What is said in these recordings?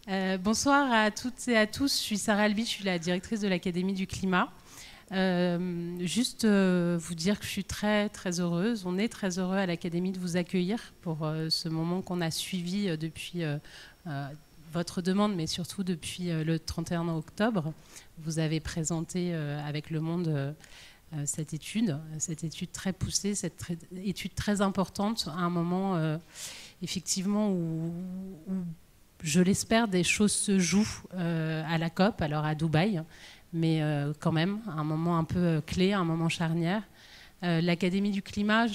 Bonsoir à toutes et à tous. Je suis Sarah Albi, je suis la directrice de l'Académie du climat. Juste vous dire que je suis très très heureuse. On est très heureux à l'Académie de vous accueillir pour ce moment qu'on a suivi depuis votre demande, mais surtout depuis le 31 octobre. Vous avez présenté avec Le Monde cette étude très poussée, étude très importante à un moment effectivement où je l'espère, des choses se jouent à la COP, alors à Dubaï, mais quand même, un moment un peu clé, un moment charnière. L'Académie du climat,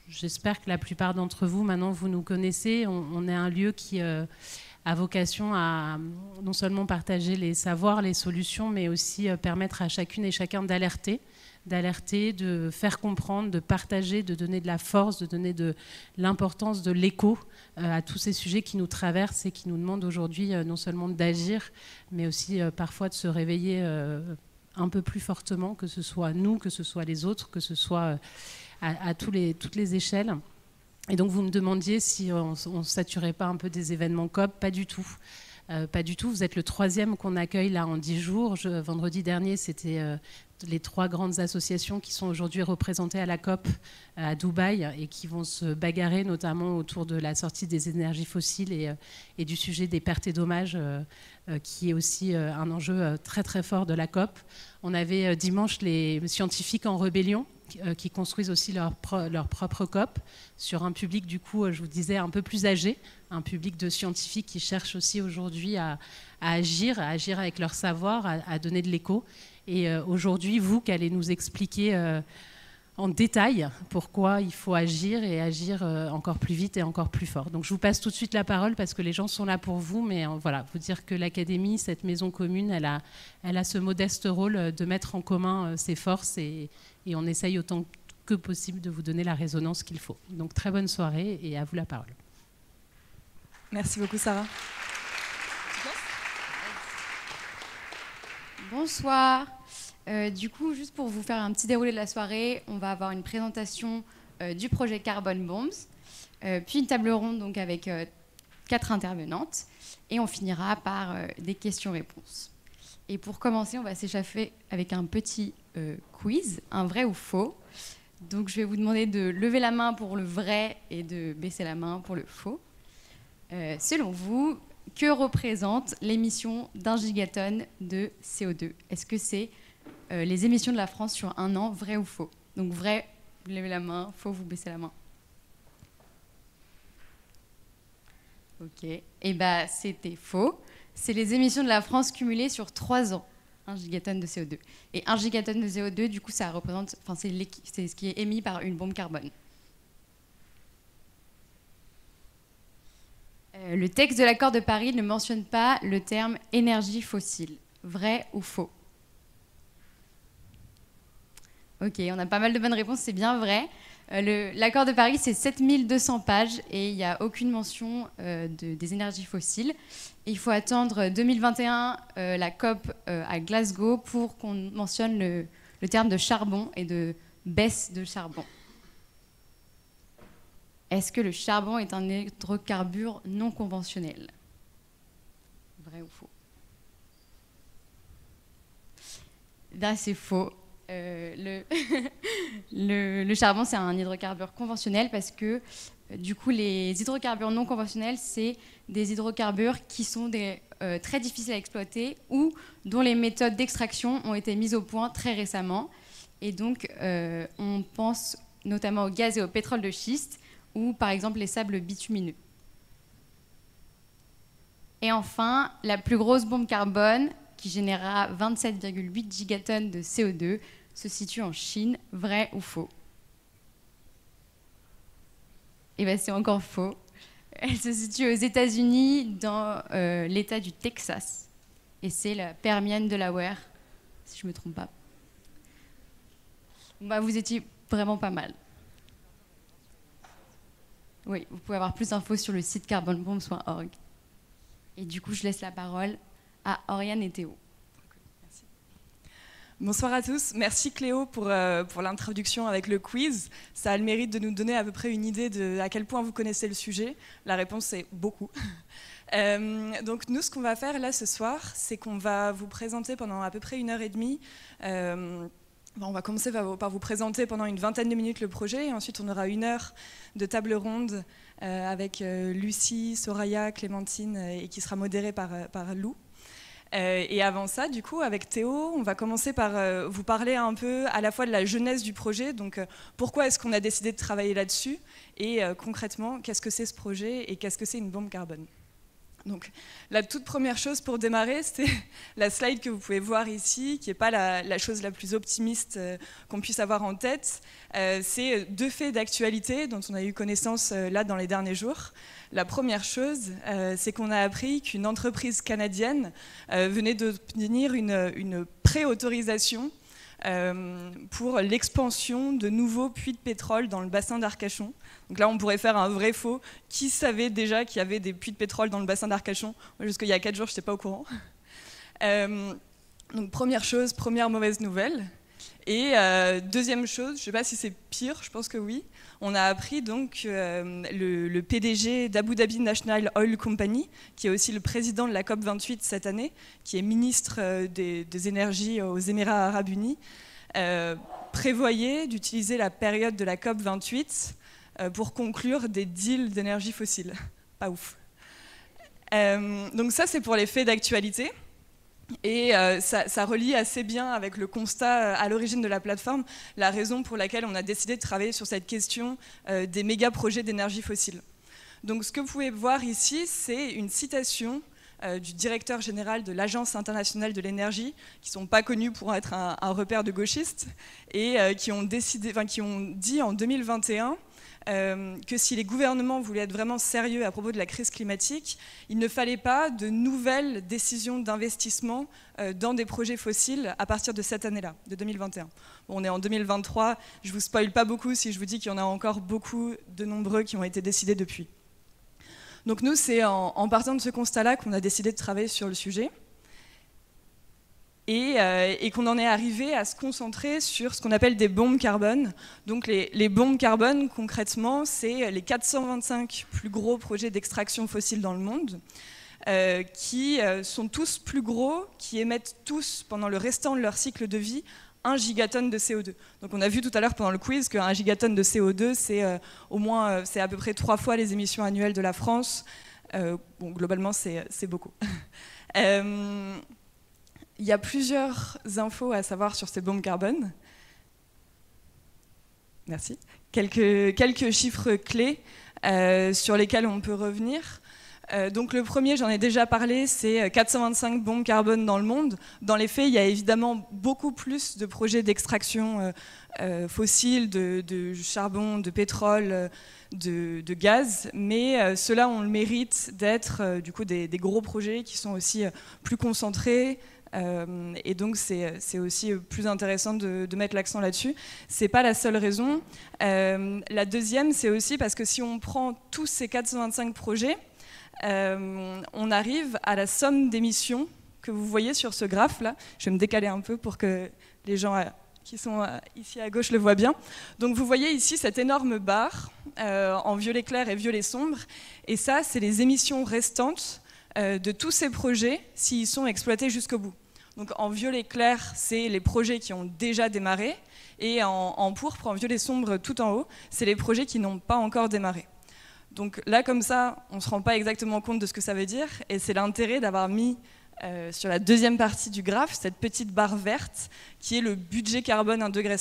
j'espère que la plupart d'entre vous, maintenant, vous nous connaissez. On est un lieu qui a vocation à non seulement partager les savoirs, les solutions, mais aussi permettre à chacune et chacun d'alerter, de faire comprendre, de partager, de donner de la force, de donner de l'importance de l'écho à tous ces sujets qui nous traversent et qui nous demandent aujourd'hui non seulement d'agir, mais aussi parfois de se réveiller un peu plus fortement, que ce soit nous, que ce soit les autres, que ce soit à toutes les échelles. Et donc vous me demandiez si on ne saturait pas un peu des événements COP. Pas du tout. Pas du tout. Vous êtes le 3e qu'on accueille là en 10 jours. Vendredi dernier, c'était les 3 grandes associations qui sont aujourd'hui représentées à la COP à Dubaï et qui vont se bagarrer notamment autour de la sortie des énergies fossiles et du sujet des pertes et dommages qui est aussi un enjeu très très fort de la COP. On avait dimanche les scientifiques en rébellion qui construisent aussi leur propre COP sur un public, du coup, je vous disais, un peu plus âgé, un public de scientifiques qui cherchent aussi aujourd'hui à agir avec leur savoir, à donner de l'écho. Et aujourd'hui, vous qui allez nous expliquer en détail pourquoi il faut agir et agir encore plus vite et encore plus fort. Donc je vous passe tout de suite la parole parce que les gens sont là pour vous, mais voilà, vous dire que l'Académie, cette maison commune, elle a ce modeste rôle de mettre en commun ses forces et on essaye autant que possible de vous donner la résonance qu'il faut. Donc très bonne soirée et à vous la parole. Merci beaucoup Sarah. Bonsoir. Du coup, juste pour vous faire un petit déroulé de la soirée, on va avoir une présentation du projet Carbon Bombs, puis une table ronde donc, avec 4 intervenantes, et on finira par des questions-réponses. Et pour commencer, on va s'échaffer avec un petit quiz, un vrai ou faux. Donc je vais vous demander de lever la main pour le vrai et de baisser la main pour le faux. Selon vous, que représente l'émission d'1 gigatonne de CO2 ? Est-ce que c'est les émissions de la France sur un an, vrai ou faux ? Donc vrai, vous levez la main, faux, vous baissez la main. Ok, et bah c'était faux. C'est les émissions de la France cumulées sur 3 ans, 1 gigatonne de CO2. Et 1 gigatonne de CO2, du coup, ça représente, enfin c'est ce qui est émis par une bombe carbone. Le texte de l'accord de Paris ne mentionne pas le terme énergie fossile. Vrai ou faux ? Ok, on a pas mal de bonnes réponses, c'est bien vrai. L'accord de Paris, c'est 7200 pages et il n'y a aucune mention des énergies fossiles. Et il faut attendre 2021, la COP à Glasgow, pour qu'on mentionne le terme de charbon et de baisse de charbon. Est-ce que le charbon est un hydrocarbure non conventionnel ? Vrai ou faux ? Là, c'est faux. Le charbon, c'est un hydrocarbure conventionnel parce que, du coup, les hydrocarbures non conventionnels, c'est des hydrocarbures qui sont très difficiles à exploiter ou dont les méthodes d'extraction ont été mises au point très récemment. Et donc, on pense notamment au gaz et au pétrole de schiste ou, par exemple, les sables bitumineux. Et enfin, la plus grosse bombe carbone, qui générera 27,8 gigatonnes de CO2, se situe en Chine. Vrai ou faux ? Eh bien, c'est encore faux. Elle se situe aux États-Unis, dans l'État du Texas. Et c'est la Permian Delaware, si je ne me trompe pas. Bah, vous étiez vraiment pas mal. Oui, vous pouvez avoir plus d'infos sur le site carbonbombs.org. Et du coup, je laisse la parole à Oriane et Théo. Merci. Bonsoir à tous. Merci Cléo pour l'introduction avec le quiz. Ça a le mérite de nous donner à peu près une idée de à quel point vous connaissez le sujet. La réponse est beaucoup. Donc nous, ce qu'on va faire là ce soir, c'est qu'on va vous présenter pendant à peu près 1h30. On va commencer par vous présenter pendant une vingtaine de minutes le projet, et ensuite on aura 1 heure de table ronde avec Lucie, Soraya, Clémentine, et qui sera modérée par Lou. Et avant ça, du coup, avec Théo, on va commencer par vous parler un peu à la fois de la genèse du projet, donc pourquoi est-ce qu'on a décidé de travailler là-dessus, et concrètement, qu'est-ce que c'est ce projet et qu'est-ce que c'est une bombe carbone. Donc, la toute première chose pour démarrer, c'est la slide que vous pouvez voir ici, qui n'est pas la chose la plus optimiste qu'on puisse avoir en tête. C'est 2 faits d'actualité dont on a eu connaissance là dans les derniers jours. La première chose, c'est qu'on a appris qu'une entreprise canadienne venait d'obtenir une préautorisation pour l'expansion de nouveaux puits de pétrole dans le bassin d'Arcachon. Donc là, on pourrait faire un vrai faux. Qui savait déjà qu'il y avait des puits de pétrole dans le bassin d'Arcachon? Jusqu'il y a 4 jours, je n'étais pas au courant. Donc première chose, première mauvaise nouvelle. Et deuxième chose, je ne sais pas si c'est pire, je pense que oui, on a appris donc le PDG d'Abu Dhabi National Oil Company, qui est aussi le président de la COP28 cette année, qui est ministre des énergies aux Émirats Arabes Unis, prévoyait d'utiliser la période de la COP28 pour conclure des deals d'énergie fossile. Pas ouf. Donc ça, c'est pour les faits d'actualité. Et ça relie assez bien avec le constat à l'origine de la plateforme, la raison pour laquelle on a décidé de travailler sur cette question des méga-projets d'énergie fossile. Donc ce que vous pouvez voir ici, c'est une citation du directeur général de l'Agence internationale de l'énergie, qui ne sont pas connus pour être un repère de gauchistes, et qui ont dit en 2021 que si les gouvernements voulaient être vraiment sérieux à propos de la crise climatique, il ne fallait pas de nouvelles décisions d'investissement dans des projets fossiles à partir de cette année-là, de 2021. Bon, on est en 2023, je ne vous spoile pas beaucoup si je vous dis qu'il y en a encore beaucoup de nombreux qui ont été décidés depuis. Donc nous, c'est en partant de ce constat-là qu'on a décidé de travailler sur le sujet. Et qu'on en est arrivé à se concentrer sur ce qu'on appelle des bombes carbone. Donc les bombes carbone, concrètement, c'est les 425 plus gros projets d'extraction fossile dans le monde, qui sont tous plus gros, qui émettent tous, pendant le restant de leur cycle de vie, 1 gigatonne de CO2. Donc on a vu tout à l'heure pendant le quiz qu'un gigatonne de CO2, c'est à peu près 3 fois les émissions annuelles de la France. Bon, globalement, c'est beaucoup. Il y a plusieurs infos à savoir sur ces bombes carbone. Merci. Quelques chiffres clés sur lesquels on peut revenir. Donc le premier, j'en ai déjà parlé, c'est 425 bombes carbone dans le monde. Dans les faits, il y a évidemment beaucoup plus de projets d'extraction fossile, de charbon, de pétrole, de gaz, mais ceux-là ont le mérite d'être du coup des gros projets qui sont aussi plus concentrés. Et donc c'est aussi plus intéressant de mettre l'accent là-dessus. C'est pas la seule raison. La deuxième, c'est aussi parce que si on prend tous ces 425 projets, on arrive à la somme d'émissions que vous voyez sur ce graphe-là. Je vais me décaler un peu pour que les gens qui sont ici à gauche le voient bien. Donc vous voyez ici cette énorme barre en violet clair et violet sombre. Et ça, c'est les émissions restantes de tous ces projets s'ils sont exploités jusqu'au bout. Donc en violet clair, c'est les projets qui ont déjà démarré, et en pourpre, en violet sombre tout en haut, c'est les projets qui n'ont pas encore démarré. Donc là, comme ça, on ne se rend pas exactement compte de ce que ça veut dire, et c'est l'intérêt d'avoir mis sur la deuxième partie du graphe cette petite barre verte qui est le budget carbone 1,5 degré.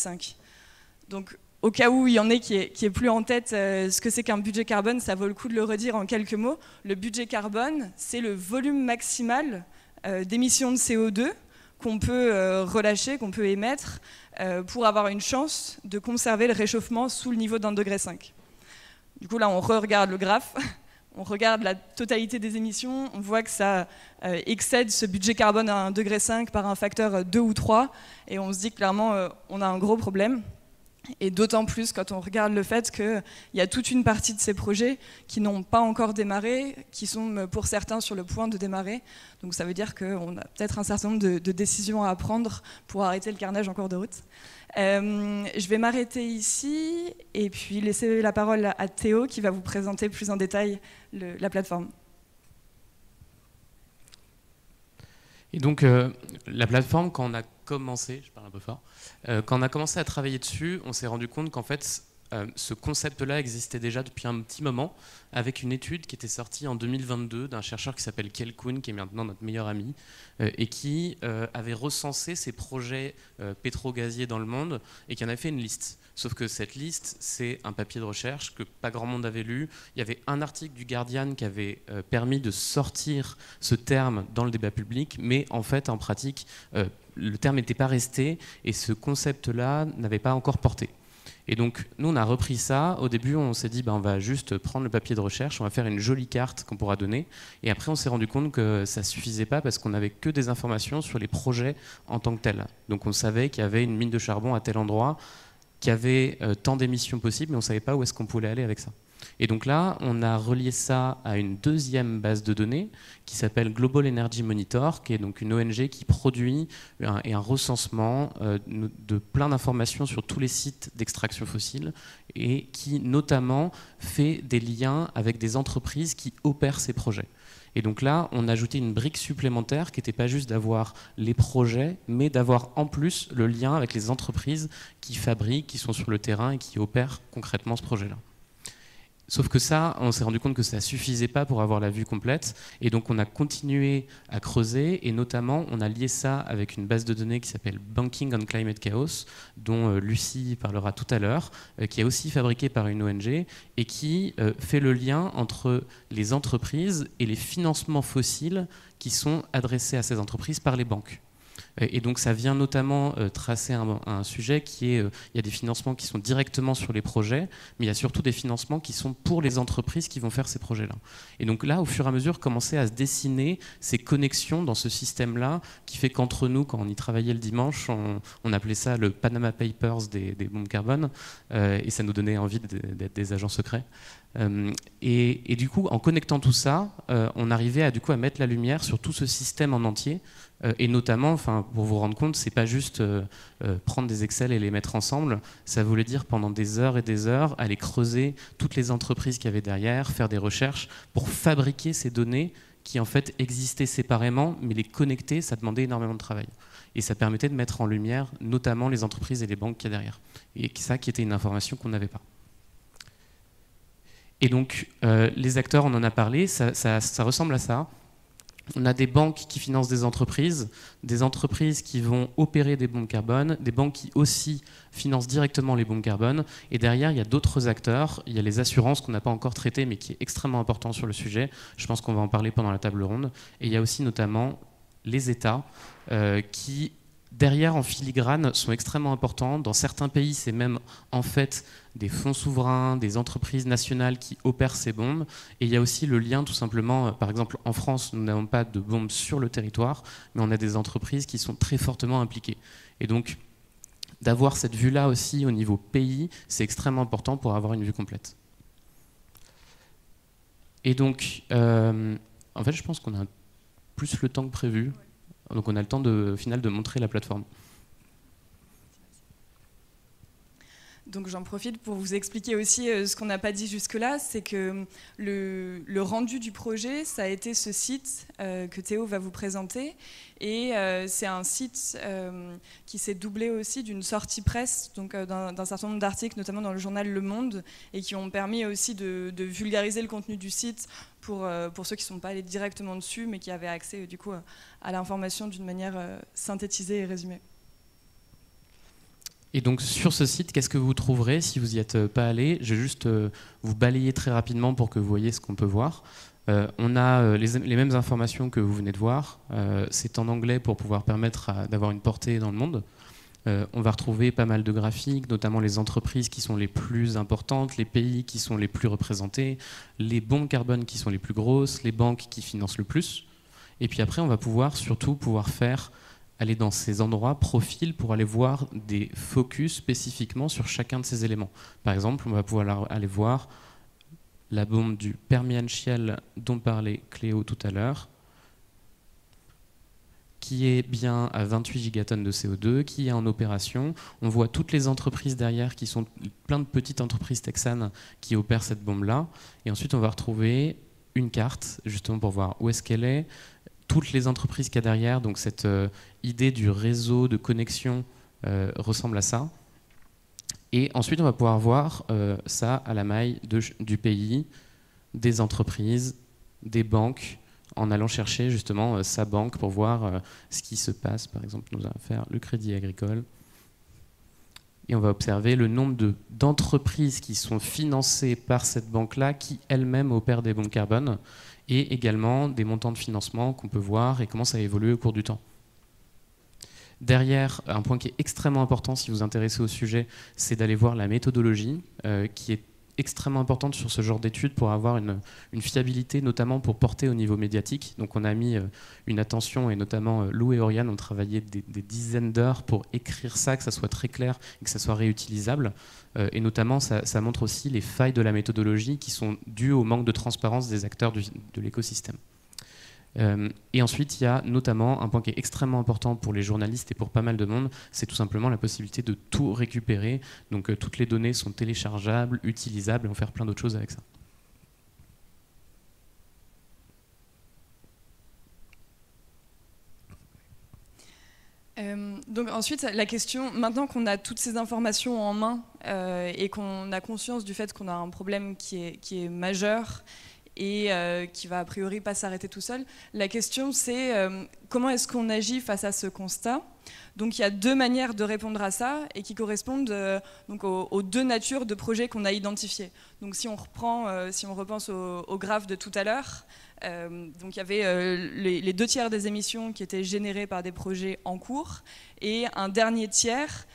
Donc au cas où il y en ait qui est plus en tête ce que c'est qu'un budget carbone, ça vaut le coup de le redire en quelques mots. Le budget carbone, c'est le volume maximal d'émissions de CO2 qu'on peut relâcher, qu'on peut émettre pour avoir une chance de conserver le réchauffement sous le niveau d'1,5 degré. Du coup, là, on re-regarde le graphe, on regarde la totalité des émissions, on voit que ça excède ce budget carbone à 1,5 degré par un facteur 2 ou 3, et on se dit clairement on a un gros problème. Et d'autant plus quand on regarde le fait qu'il y a toute une partie de ces projets qui n'ont pas encore démarré, qui sont pour certains sur le point de démarrer. Donc ça veut dire qu'on a peut-être un certain nombre de décisions à prendre pour arrêter le carnage en cours de route. Je vais m'arrêter ici et puis laisser la parole à Théo qui va vous présenter plus en détail la plateforme. Et donc, la plateforme, quand on a commencé, je parle un peu fort, quand on a commencé à travailler dessus, on s'est rendu compte qu'en fait, ce concept-là existait déjà depuis un petit moment, avec une étude qui était sortie en 2022 d'un chercheur qui s'appelle Kel Kuhn, qui est maintenant notre meilleur ami, et qui avait recensé ces projets pétro-gaziers dans le monde, et qui en avait fait une liste. Sauf que cette liste, c'est un papier de recherche que pas grand monde avait lu. Il y avait un article du Guardian qui avait permis de sortir ce terme dans le débat public, mais en fait, en pratique, le terme n'était pas resté, et ce concept-là n'avait pas encore porté. Et donc, nous, on a repris ça. Au début, on s'est dit, on va juste prendre le papier de recherche, on va faire une jolie carte qu'on pourra donner. Et après, on s'est rendu compte que ça ne suffisait pas parce qu'on n'avait que des informations sur les projets en tant que tels. Donc, on savait qu'il y avait une mine de charbon à tel endroit, qu'il y avait tant d'émissions possibles, mais on ne savait pas où est-ce qu'on pouvait aller avec ça. Et donc là, on a relié ça à une deuxième base de données qui s'appelle Global Energy Monitor, qui est donc une ONG qui produit un recensement de plein d'informations sur tous les sites d'extraction fossile et qui notamment fait des liens avec des entreprises qui opèrent ces projets. Et donc là, on a ajouté une brique supplémentaire qui n'était pas juste d'avoir les projets, mais d'avoir en plus le lien avec les entreprises qui fabriquent, qui sont sur le terrain et qui opèrent concrètement ce projet-là. Sauf que ça, on s'est rendu compte que ça ne suffisait pas pour avoir la vue complète. Et donc, on a continué à creuser. Et notamment, on a lié ça avec une base de données qui s'appelle Banking on Climate Chaos, dont Lucie parlera tout à l'heure, qui est aussi fabriquée par une ONG et qui fait le lien entre les entreprises et les financements fossiles qui sont adressés à ces entreprises par les banques. Et donc ça vient notamment tracer un sujet qui est, il y a des financements qui sont directement sur les projets, mais il y a surtout des financements qui sont pour les entreprises qui vont faire ces projets-là. Et donc là, au fur et à mesure, commençaient à se dessiner ces connexions dans ce système-là, qui fait qu'entre nous, quand on y travaillait le dimanche, on appelait ça le Panama Papers des bombes carbone, et ça nous donnait envie d'être des agents secrets. Et du coup, en connectant tout ça, on arrivait à mettre la lumière sur tout ce système en entier, et notamment, pour vous rendre compte, c'est pas juste prendre des Excel et les mettre ensemble, ça voulait dire pendant des heures et des heures aller creuser toutes les entreprises qu'il y avait derrière, faire des recherches pour fabriquer ces données qui en fait existaient séparément, mais les connecter, ça demandait énormément de travail. Et ça permettait de mettre en lumière notamment les entreprises et les banques qu'il y a derrière. Et ça qui était une information qu'on n'avait pas. Et donc, les acteurs, on en a parlé, ça ressemble à ça. On a des banques qui financent des entreprises qui vont opérer des bombes carbone, des banques qui aussi financent directement les bombes carbone. Et derrière, il y a d'autres acteurs. Il y a les assurances qu'on n'a pas encore traitées, mais qui est extrêmement important sur le sujet. Je pense qu'on va en parler pendant la table ronde. Et il y a aussi notamment les États qui, derrière, en filigrane, sont extrêmement importants. Dans certains pays, c'est même en fait des fonds souverains, des entreprises nationales qui opèrent ces bombes. Et il y a aussi le lien, tout simplement, par exemple, en France, nous n'avons pas de bombes sur le territoire, mais on a des entreprises qui sont très fortement impliquées. Et donc, d'avoir cette vue-là aussi au niveau pays, c'est extrêmement important pour avoir une vue complète. Et donc, en fait, je pense qu'on a plus le temps que prévu. Donc on a le temps au final de montrer la plateforme. Donc j'en profite pour vous expliquer aussi ce qu'on n'a pas dit jusque-là, c'est que le rendu du projet, ça a été ce site que Théo va vous présenter. Et c'est un site qui s'est doublé aussi d'une sortie presse, donc d'un certain nombre d'articles, notamment dans le journal Le Monde, et qui ont permis aussi de vulgariser le contenu du site pour ceux qui ne sont pas allés directement dessus, mais qui avaient accès du coup à l'information d'une manière synthétisée et résumée. Et donc sur ce site, qu'est-ce que vous trouverez si vous n'y êtes pas allé? Je vais juste vous balayer très rapidement pour que vous voyez ce qu'on peut voir. On a les mêmes informations que vous venez de voir. C'est en anglais pour pouvoir permettre d'avoir une portée dans le monde. On va retrouver pas mal de graphiques, notamment les entreprises qui sont les plus importantes, les pays qui sont les plus représentés, les bombes carbone qui sont les plus grosses, les banques qui financent le plus. Et puis après, on va surtout pouvoir aller dans ces endroits, profils, pour aller voir des focus spécifiquement sur chacun de ces éléments. Par exemple, on va pouvoir aller voir la bombe du Permian Shell dont parlait Cléo tout à l'heure, qui est bien à 28 gigatonnes de CO2, qui est en opération. On voit toutes les entreprises derrière, qui sont plein de petites entreprises texanes qui opèrent cette bombe-là. Et ensuite, on va retrouver une carte, justement pour voir où est-ce qu'elle est, toutes les entreprises qu'il y a derrière. Donc cette idée du réseau de connexion ressemble à ça. Et ensuite, on va pouvoir voir ça à la maille du pays, des entreprises, des banques, en allant chercher justement sa banque pour voir ce qui se passe. Par exemple, nous allons faire le Crédit Agricole. Et on va observer le nombre d'entreprises qui sont financées par cette banque-là, qui elles-mêmes opèrent des bombes carbone, et également des montants de financement qu'on peut voir et comment ça a évolué au cours du temps. Derrière, un point qui est extrêmement important si vous vous intéressez au sujet, c'est d'aller voir la méthodologie, qui est extrêmement importante sur ce genre d'études pour avoir une fiabilité, notamment pour porter au niveau médiatique. Donc on a mis une attention, et notamment Lou et Oriane ont travaillé des dizaines d'heures pour écrire ça, que ça soit très clair et que ça soit réutilisable. Et notamment, ça montre aussi les failles de la méthodologie qui sont dues au manque de transparence des acteurs de l'écosystème. Et ensuite, il y a notamment un point qui est extrêmement important pour les journalistes et pour pas mal de monde, c'est tout simplement la possibilité de tout récupérer. Donc toutes les données sont téléchargeables, utilisables, et on peut faire plein d'autres choses avec ça. Donc ensuite, la question, maintenant qu'on a toutes ces informations en main et qu'on a conscience du fait qu'on a un problème qui est majeur, et qui va a priori pas s'arrêter tout seul. La question c'est comment est-ce qu'on agit face à ce constat? Donc il y a deux manières de répondre à ça et qui correspondent donc aux deux natures de projets qu'on a identifiés. Donc si on repense au graphe de tout à l'heure, donc il y avait les 2 tiers des émissions qui étaient générées par des projets en cours et un dernier tiers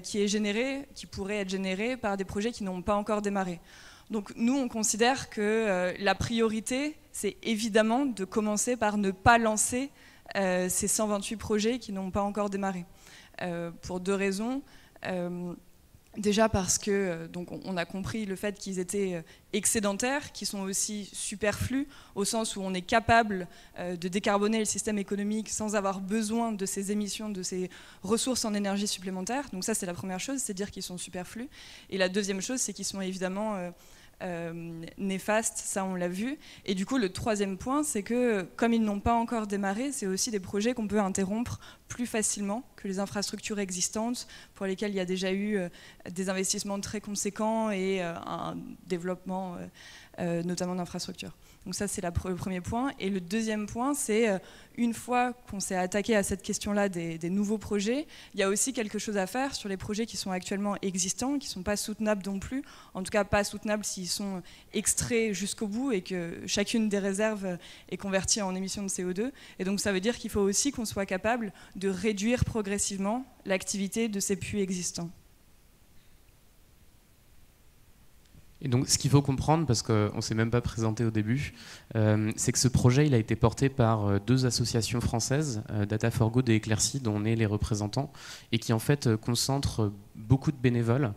qui pourrait être généré par des projets qui n'ont pas encore démarré. Donc nous, on considère que la priorité, c'est évidemment de commencer par ne pas lancer ces 128 projets qui n'ont pas encore démarré. Pour 2 raisons. Déjà parce que donc on a compris le fait qu'ils étaient excédentaires, qu'ils sont aussi superflus, au sens où on est capable de décarboner le système économique sans avoir besoin de ces émissions, de ces ressources en énergie supplémentaires. Donc ça, c'est la première chose, c'est dire qu'ils sont superflus. Et la deuxième chose, c'est qu'ils sont évidemment néfastes, ça on l'a vu. Et du coup, le troisième point, c'est que comme ils n'ont pas encore démarré, c'est aussi des projets qu'on peut interrompre plus facilement que les infrastructures existantes pour lesquelles il y a déjà eu des investissements très conséquents et un développement notamment d'infrastructures. Donc ça, c'est le premier point. Et le deuxième point, c'est une fois qu'on s'est attaqué à cette question-là des nouveaux projets, il y a aussi quelque chose à faire sur les projets qui sont actuellement existants, qui ne sont pas soutenables non plus, en tout cas pas soutenables s'ils sont extraits jusqu'au bout et que chacune des réserves est convertie en émissions de CO2. Et donc ça veut dire qu'il faut aussi qu'on soit capable de réduire progressivement l'activité de ces puits existants. Et donc, ce qu'il faut comprendre, parce qu'on ne s'est même pas présenté au début, c'est que ce projet il a été porté par 2 associations françaises, Data for Good et Eclairci, dont on est les représentants, et qui en fait concentrent beaucoup de bénévoles.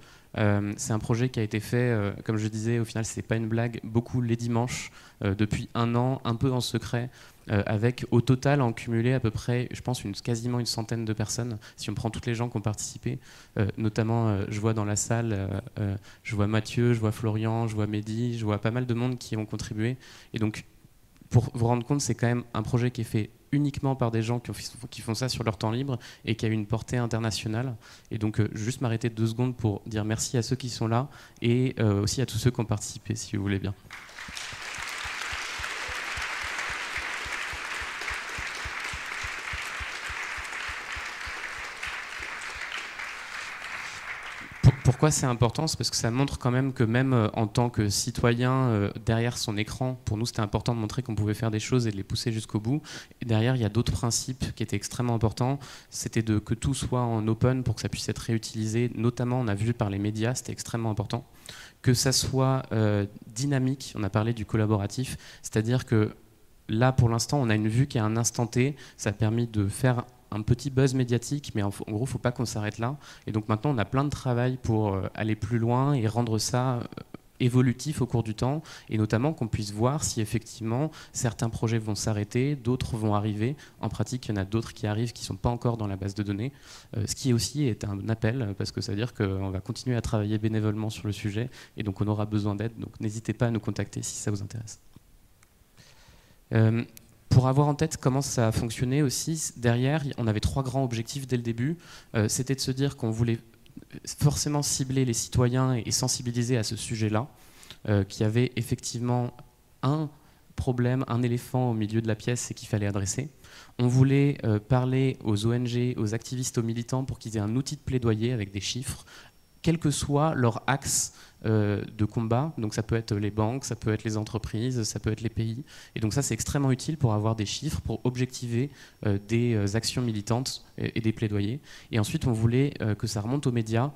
C'est un projet qui a été fait, comme je disais, au final, c'est pas une blague, beaucoup les dimanches, depuis 1 an, un peu en secret, avec au total en cumulé à peu près, je pense, quasiment une centaine de personnes, si on prend toutes les gens qui ont participé. Notamment, je vois dans la salle, je vois Mathieu, je vois Florian, je vois Mehdi, je vois pas mal de monde qui ont contribué. Et donc, pour vous rendre compte, c'est quand même un projet qui est fait uniquement par des gens qui font ça sur leur temps libre et qui a une portée internationale. Et donc, juste m'arrêter 2 secondes pour dire merci à ceux qui sont là et aussi à tous ceux qui ont participé, si vous voulez bien. Pourquoi c'est important? C'est parce que ça montre quand même que même en tant que citoyen, derrière son écran, pour nous c'était important de montrer qu'on pouvait faire des choses et de les pousser jusqu'au bout. Et derrière, il y a d'autres principes qui étaient extrêmement importants. C'était que tout soit en open pour que ça puisse être réutilisé. Notamment, on a vu par les médias, c'était extrêmement important. Que ça soit dynamique, on a parlé du collaboratif, c'est-à-dire que là, pour l'instant, on a une vue qui est à un instant T. Ça a permis de faire un petit buzz médiatique, mais en gros, il ne faut pas qu'on s'arrête là. Et donc maintenant, on a plein de travail pour aller plus loin et rendre ça évolutif au cours du temps, et notamment qu'on puisse voir si effectivement certains projets vont s'arrêter, d'autres vont arriver. En pratique, il y en a d'autres qui arrivent qui ne sont pas encore dans la base de données, ce qui aussi est un appel, parce que ça veut dire qu'on va continuer à travailler bénévolement sur le sujet, et donc on aura besoin d'aide. Donc n'hésitez pas à nous contacter si ça vous intéresse. Pour avoir en tête comment ça a fonctionné aussi, derrière, on avait 3 grands objectifs dès le début. C'était de se dire qu'on voulait forcément cibler les citoyens et sensibiliser à ce sujet-là, qu'il y avait effectivement un problème, un éléphant au milieu de la pièce et qu'il fallait adresser. On voulait parler aux ONG, aux activistes, aux militants pour qu'ils aient un outil de plaidoyer avec des chiffres, quel que soit leur axe de combat. Donc ça peut être les banques, ça peut être les entreprises, ça peut être les pays. Et donc ça, c'est extrêmement utile pour avoir des chiffres, pour objectiver des actions militantes et des plaidoyers. Et ensuite, on voulait que ça remonte aux médias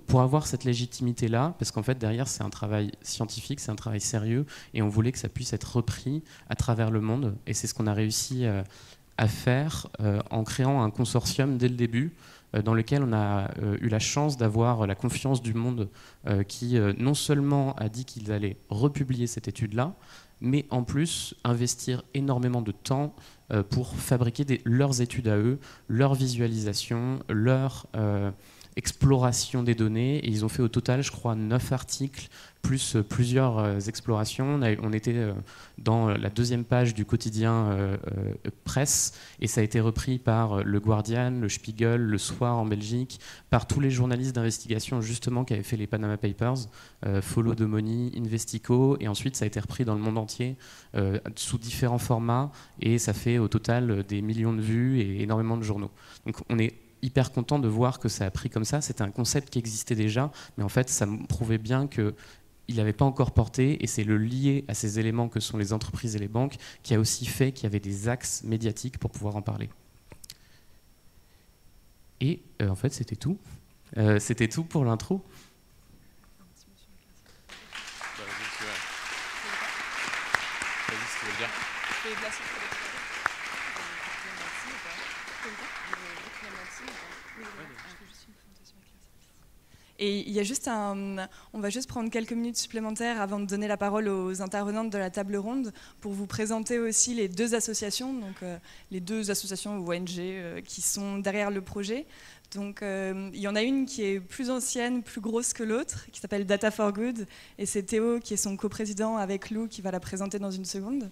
pour avoir cette légitimité-là, parce qu'en fait, derrière, c'est un travail scientifique, c'est un travail sérieux, et on voulait que ça puisse être repris à travers le monde. Et c'est ce qu'on a réussi à faire en créant un consortium dès le début, dans lequel on a eu la chance d'avoir la confiance du monde qui non seulement a dit qu'ils allaient republier cette étude-là, mais en plus investir énormément de temps pour fabriquer leurs études à eux, leurs visualisations, leur exploration des données. Et ils ont fait au total, je crois, 9 articles, plus plusieurs explorations. On était dans la 2e page du quotidien Presse, et ça a été repris par le Guardian, le Spiegel, le Soir en Belgique, par tous les journalistes d'investigation justement qui avaient fait les Panama Papers, Follow the Money, Investico, et ensuite ça a été repris dans le monde entier sous différents formats, et ça fait au total des millions de vues et énormément de journaux. Donc on est hyper content de voir que ça a pris comme ça. C'était un concept qui existait déjà, mais en fait ça prouvait bien que il n'avait pas encore porté, et c'est le lié à ces éléments que sont les entreprises et les banques qui a aussi fait qu'il y avait des axes médiatiques pour pouvoir en parler. Et en fait, c'était tout. C'était tout pour l'intro. Et il y a juste on va juste prendre quelques minutes supplémentaires avant de donner la parole aux intervenantes de la table ronde pour vous présenter aussi les 2 associations, donc les 2 associations ou ONG qui sont derrière le projet. Donc il y en a une qui est plus ancienne, plus grosse que l'autre, qui s'appelle Data for Good, et c'est Théo qui est son coprésident avec Lou qui va la présenter dans une seconde.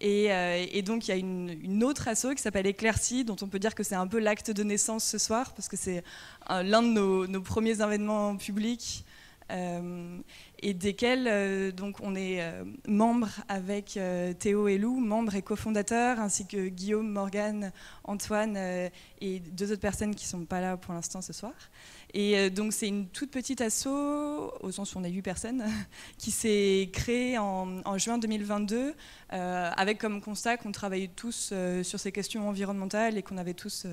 Et donc il y a une autre asso qui s'appelle Éclaircie, dont on peut dire que c'est un peu l'acte de naissance ce soir, parce que c'est l'un de nos premiers événements publics, et desquels donc on est membre avec Théo et Lou, membres et cofondateurs, ainsi que Guillaume, Morgane, Antoine et 2 autres personnes qui ne sont pas là pour l'instant ce soir. Et donc c'est une toute petite asso, au sens où on est 8 personnes, qui s'est créée en juin 2022, avec comme constat qu'on travaillait tous sur ces questions environnementales et qu'on avait tous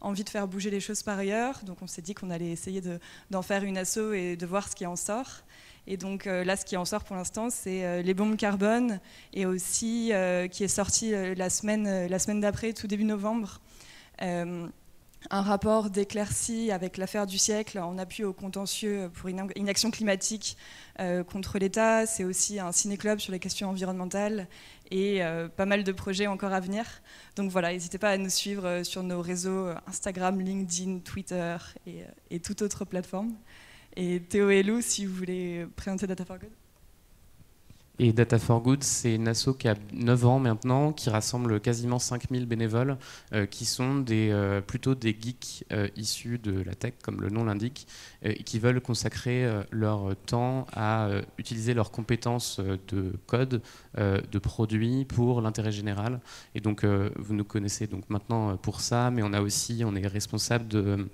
envie de faire bouger les choses par ailleurs. Donc on s'est dit qu'on allait essayer d'en faire une asso et de voir ce qui en sort. Et donc là, ce qui en sort pour l'instant, c'est les bombes carbone, et aussi qui est sorti la semaine d'après, tout début novembre, un rapport d'Éclaircie avec l'affaire du siècle en appui au contentieux pour une action climatique contre l'État. C'est aussi un ciné-club sur les questions environnementales et pas mal de projets encore à venir. Donc voilà, n'hésitez pas à nous suivre sur nos réseaux Instagram, LinkedIn, Twitter et toute autre plateforme. Et Théo et Lou, si vous voulez présenter Data for Good. Et Data for Good, c'est une asso qui a 9 ans maintenant, qui rassemble quasiment 5000 bénévoles, qui sont plutôt des geeks issus de la tech, comme le nom l'indique, et qui veulent consacrer leur temps à utiliser leurs compétences de code, de produits pour l'intérêt général. Et donc, vous nous connaissez donc maintenant pour ça, mais on est responsable de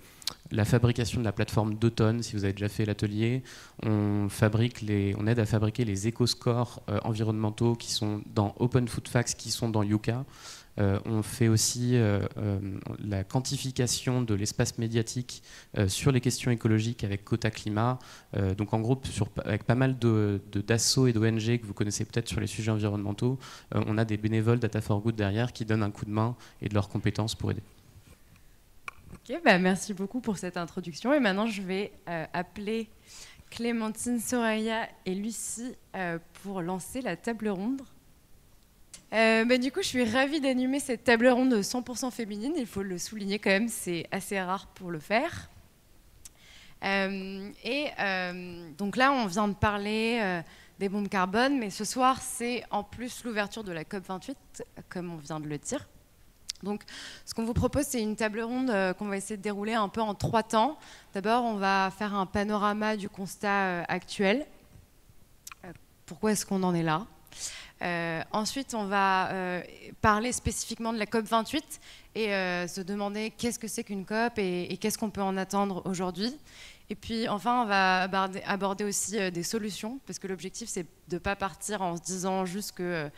la fabrication de la plateforme d'Automne. Si vous avez déjà fait l'atelier, on aide à fabriquer les éco-scores environnementaux qui sont dans Open Food Facts, qui sont dans Yuka. On fait aussi la quantification de l'espace médiatique sur les questions écologiques avec Quota Climat. Donc en groupe, avec pas mal d'assos et d'ONG que vous connaissez peut-être sur les sujets environnementaux, on a des bénévoles Data for Good derrière qui donnent un coup de main et de leurs compétences pour aider. Ok, bah merci beaucoup pour cette introduction. Et maintenant, je vais appeler Clémentine, Soraya et Lucie pour lancer la table ronde. Du coup, je suis ravie d'animer cette table ronde 100% féminine. Il faut le souligner quand même, c'est assez rare pour le faire. Donc là, on vient de parler des bombes carbone, mais ce soir, c'est en plus l'ouverture de la COP28, comme on vient de le dire. Donc, ce qu'on vous propose, c'est une table ronde qu'on va essayer de dérouler un peu en 3 temps. D'abord, on va faire un panorama du constat actuel. Pourquoi est-ce qu'on en est là ? Ensuite, on va parler spécifiquement de la COP28 et se demander qu'est-ce que c'est qu'une COP et qu'est-ce qu'on peut en attendre aujourd'hui. Et puis enfin, on va aborder aussi des solutions, parce que l'objectif, c'est de ne pas partir en se disant juste qu'il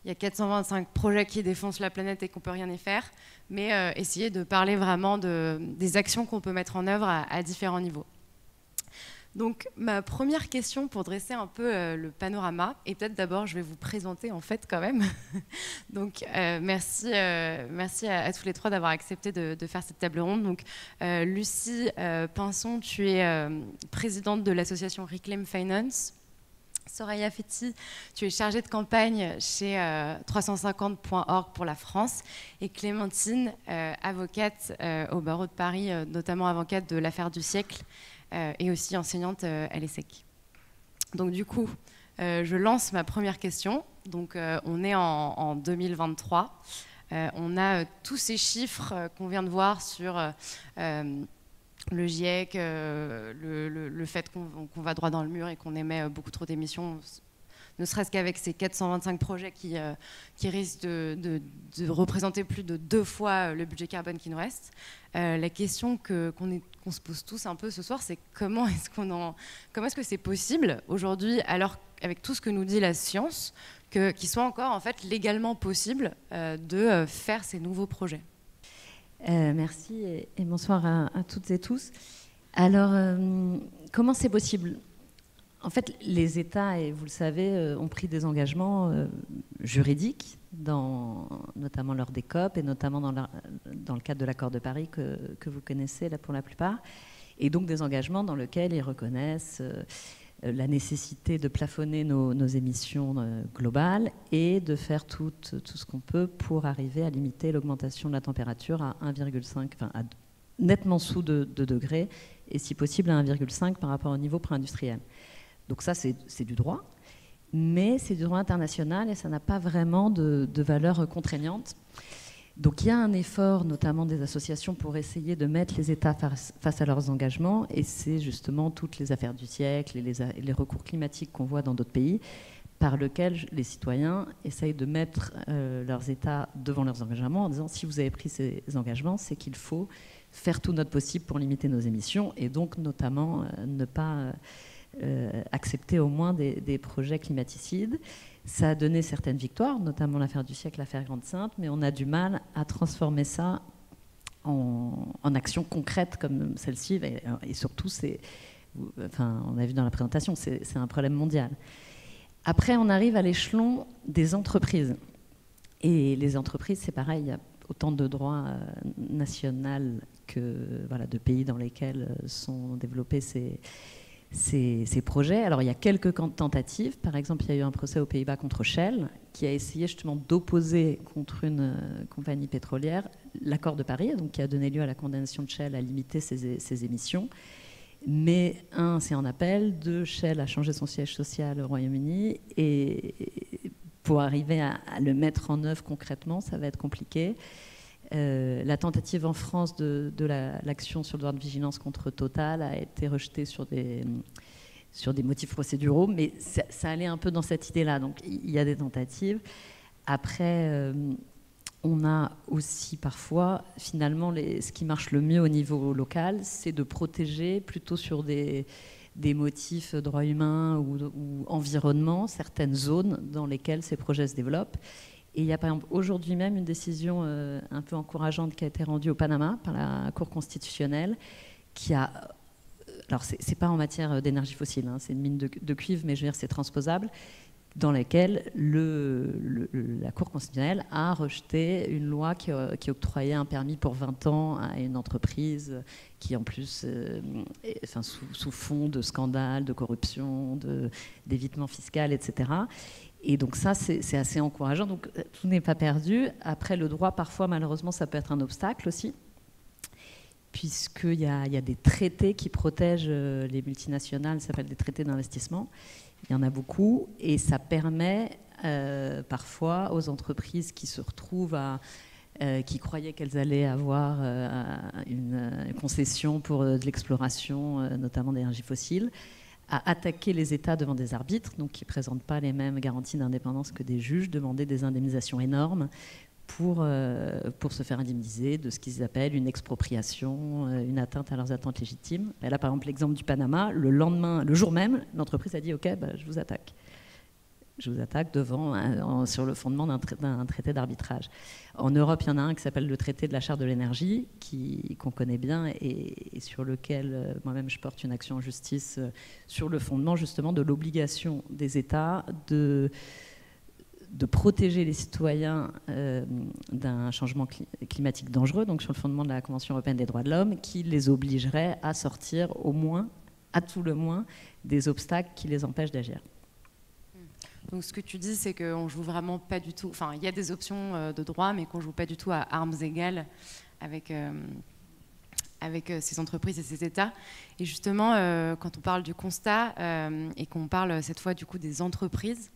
y a 425 projets qui défoncent la planète et qu'on ne peut rien y faire, mais essayer de parler vraiment des actions qu'on peut mettre en œuvre à différents niveaux. Donc, ma première question pour dresser un peu le panorama, et peut-être d'abord, je vais vous présenter en fait quand même. Donc, merci à tous les 3 d'avoir accepté de faire cette table ronde. Donc, Lucie Pinson, tu es présidente de l'association Reclaim Finance. Soraya Fetti, tu es chargée de campagne chez 350.org pour la France. Et Clémentine, avocate au barreau de Paris, notamment avocate de l'affaire du siècle, et aussi enseignante à l'ESSEC. Donc du coup, je lance ma première question. Donc on est en 2023. On a tous ces chiffres qu'on vient de voir sur le GIEC, le fait qu'on va droit dans le mur et qu'on émet beaucoup trop d'émissions, ne serait-ce qu'avec ces 425 projets qui risquent de représenter plus de 2 fois le budget carbone qui nous reste. La question qu'on se pose tous un peu ce soir, c'est comment est-ce que c'est possible aujourd'hui, alors avec tout ce que nous dit la science, qu'il soit encore en fait légalement possible de faire ces nouveaux projets. Merci et bonsoir à toutes et tous. Alors, comment c'est possible ? En fait, les États, et vous le savez, ont pris des engagements juridiques, notamment lors des COP et notamment dans le cadre de l'accord de Paris que vous connaissez là pour la plupart, et donc des engagements dans lesquels ils reconnaissent la nécessité de plafonner nos émissions globales et de faire tout ce qu'on peut pour arriver à limiter l'augmentation de la température à 1,5, enfin à nettement sous 2 degrés, et si possible à 1,5 par rapport au niveau pré-industriel. Donc ça, c'est du droit, mais c'est du droit international et ça n'a pas vraiment de valeur contraignante. Donc il y a un effort, notamment des associations, pour essayer de mettre les États face à leurs engagements, et c'est justement toutes les affaires du siècle et les recours climatiques qu'on voit dans d'autres pays, par lesquels les citoyens essayent de mettre leurs États devant leurs engagements en disant si vous avez pris ces engagements, c'est qu'il faut faire tout notre possible pour limiter nos émissions, et donc notamment ne pas... accepter au moins des projets climaticides. Ça a donné certaines victoires, notamment l'affaire du siècle, l'affaire Grande-Synthe, mais on a du mal à transformer ça en actions concrètes comme celle-ci, et surtout, on a vu dans la présentation, c'est un problème mondial. Après, on arrive à l'échelon des entreprises. Et les entreprises, c'est pareil, il y a autant de droits nationaux que de pays dans lesquels sont développés ces projets. Alors il y a quelques tentatives. Par exemple, il y a eu un procès aux Pays-Bas contre Shell qui a essayé justement d'opposer contre une compagnie pétrolière l'accord de Paris, donc qui a donné lieu à la condamnation de Shell à limiter ses émissions. Mais c'est en appel. 2, Shell a changé son siège social au Royaume-Uni, et pour arriver à le mettre en œuvre concrètement, ça va être compliqué. La tentative en France de l'action sur le devoir de vigilance contre Total a été rejetée sur des motifs procéduraux, mais ça allait un peu dans cette idée-là. Donc il y a des tentatives. Après, on a aussi parfois, finalement, ce qui marche le mieux au niveau local, c'est de protéger plutôt sur des motifs droits humains ou environnement certaines zones dans lesquelles ces projets se développent. Et il y a par exemple aujourd'hui même une décision un peu encourageante qui a été rendue au Panama par la Cour constitutionnelle qui a... Alors c'est pas en matière d'énergie fossile, hein, c'est une mine de cuivre, mais je veux dire c'est transposable, dans laquelle la Cour constitutionnelle a rejeté une loi qui octroyait un permis pour 20 ans à une entreprise qui en plus, sous fond de scandales, de corruption, d'évitement fiscal, etc. Et donc ça, c'est assez encourageant. Donc tout n'est pas perdu. Après, le droit, parfois, malheureusement, ça peut être un obstacle aussi, puisqu'il y a des traités qui protègent les multinationales, ça s'appelle des traités d'investissement. Il y en a beaucoup et ça permet parfois aux entreprises qui se retrouvent qui croyaient qu'elles allaient avoir une concession pour de l'exploration, notamment d'énergie fossile, à attaquer les États devant des arbitres, donc qui ne présentent pas les mêmes garanties d'indépendance que des juges, demander des indemnisations énormes pour se faire indemniser de ce qu'ils appellent une expropriation, une atteinte à leurs attentes légitimes. Et là, par exemple, l'exemple du Panama, le jour même, l'entreprise a dit « Ok, bah, je vous attaque. Je vous attaque sur le fondement d'un traité d'arbitrage. » En Europe, il y en a un qui s'appelle le traité de la Charte de l'énergie, qu'on connaît bien et sur lequel moi-même je porte une action en justice sur le fondement justement de l'obligation des États de protéger les citoyens d'un changement climatique dangereux, donc sur le fondement de la Convention européenne des droits de l'homme, qui les obligerait à sortir à tout le moins, des obstacles qui les empêchent d'agir. Donc ce que tu dis, c'est qu'on joue vraiment pas du tout... Enfin, il y a des options de droit, mais qu'on joue pas du tout à armes égales avec ces entreprises et ces États. Et justement, quand on parle du constat et qu'on parle cette fois du coup des entreprises,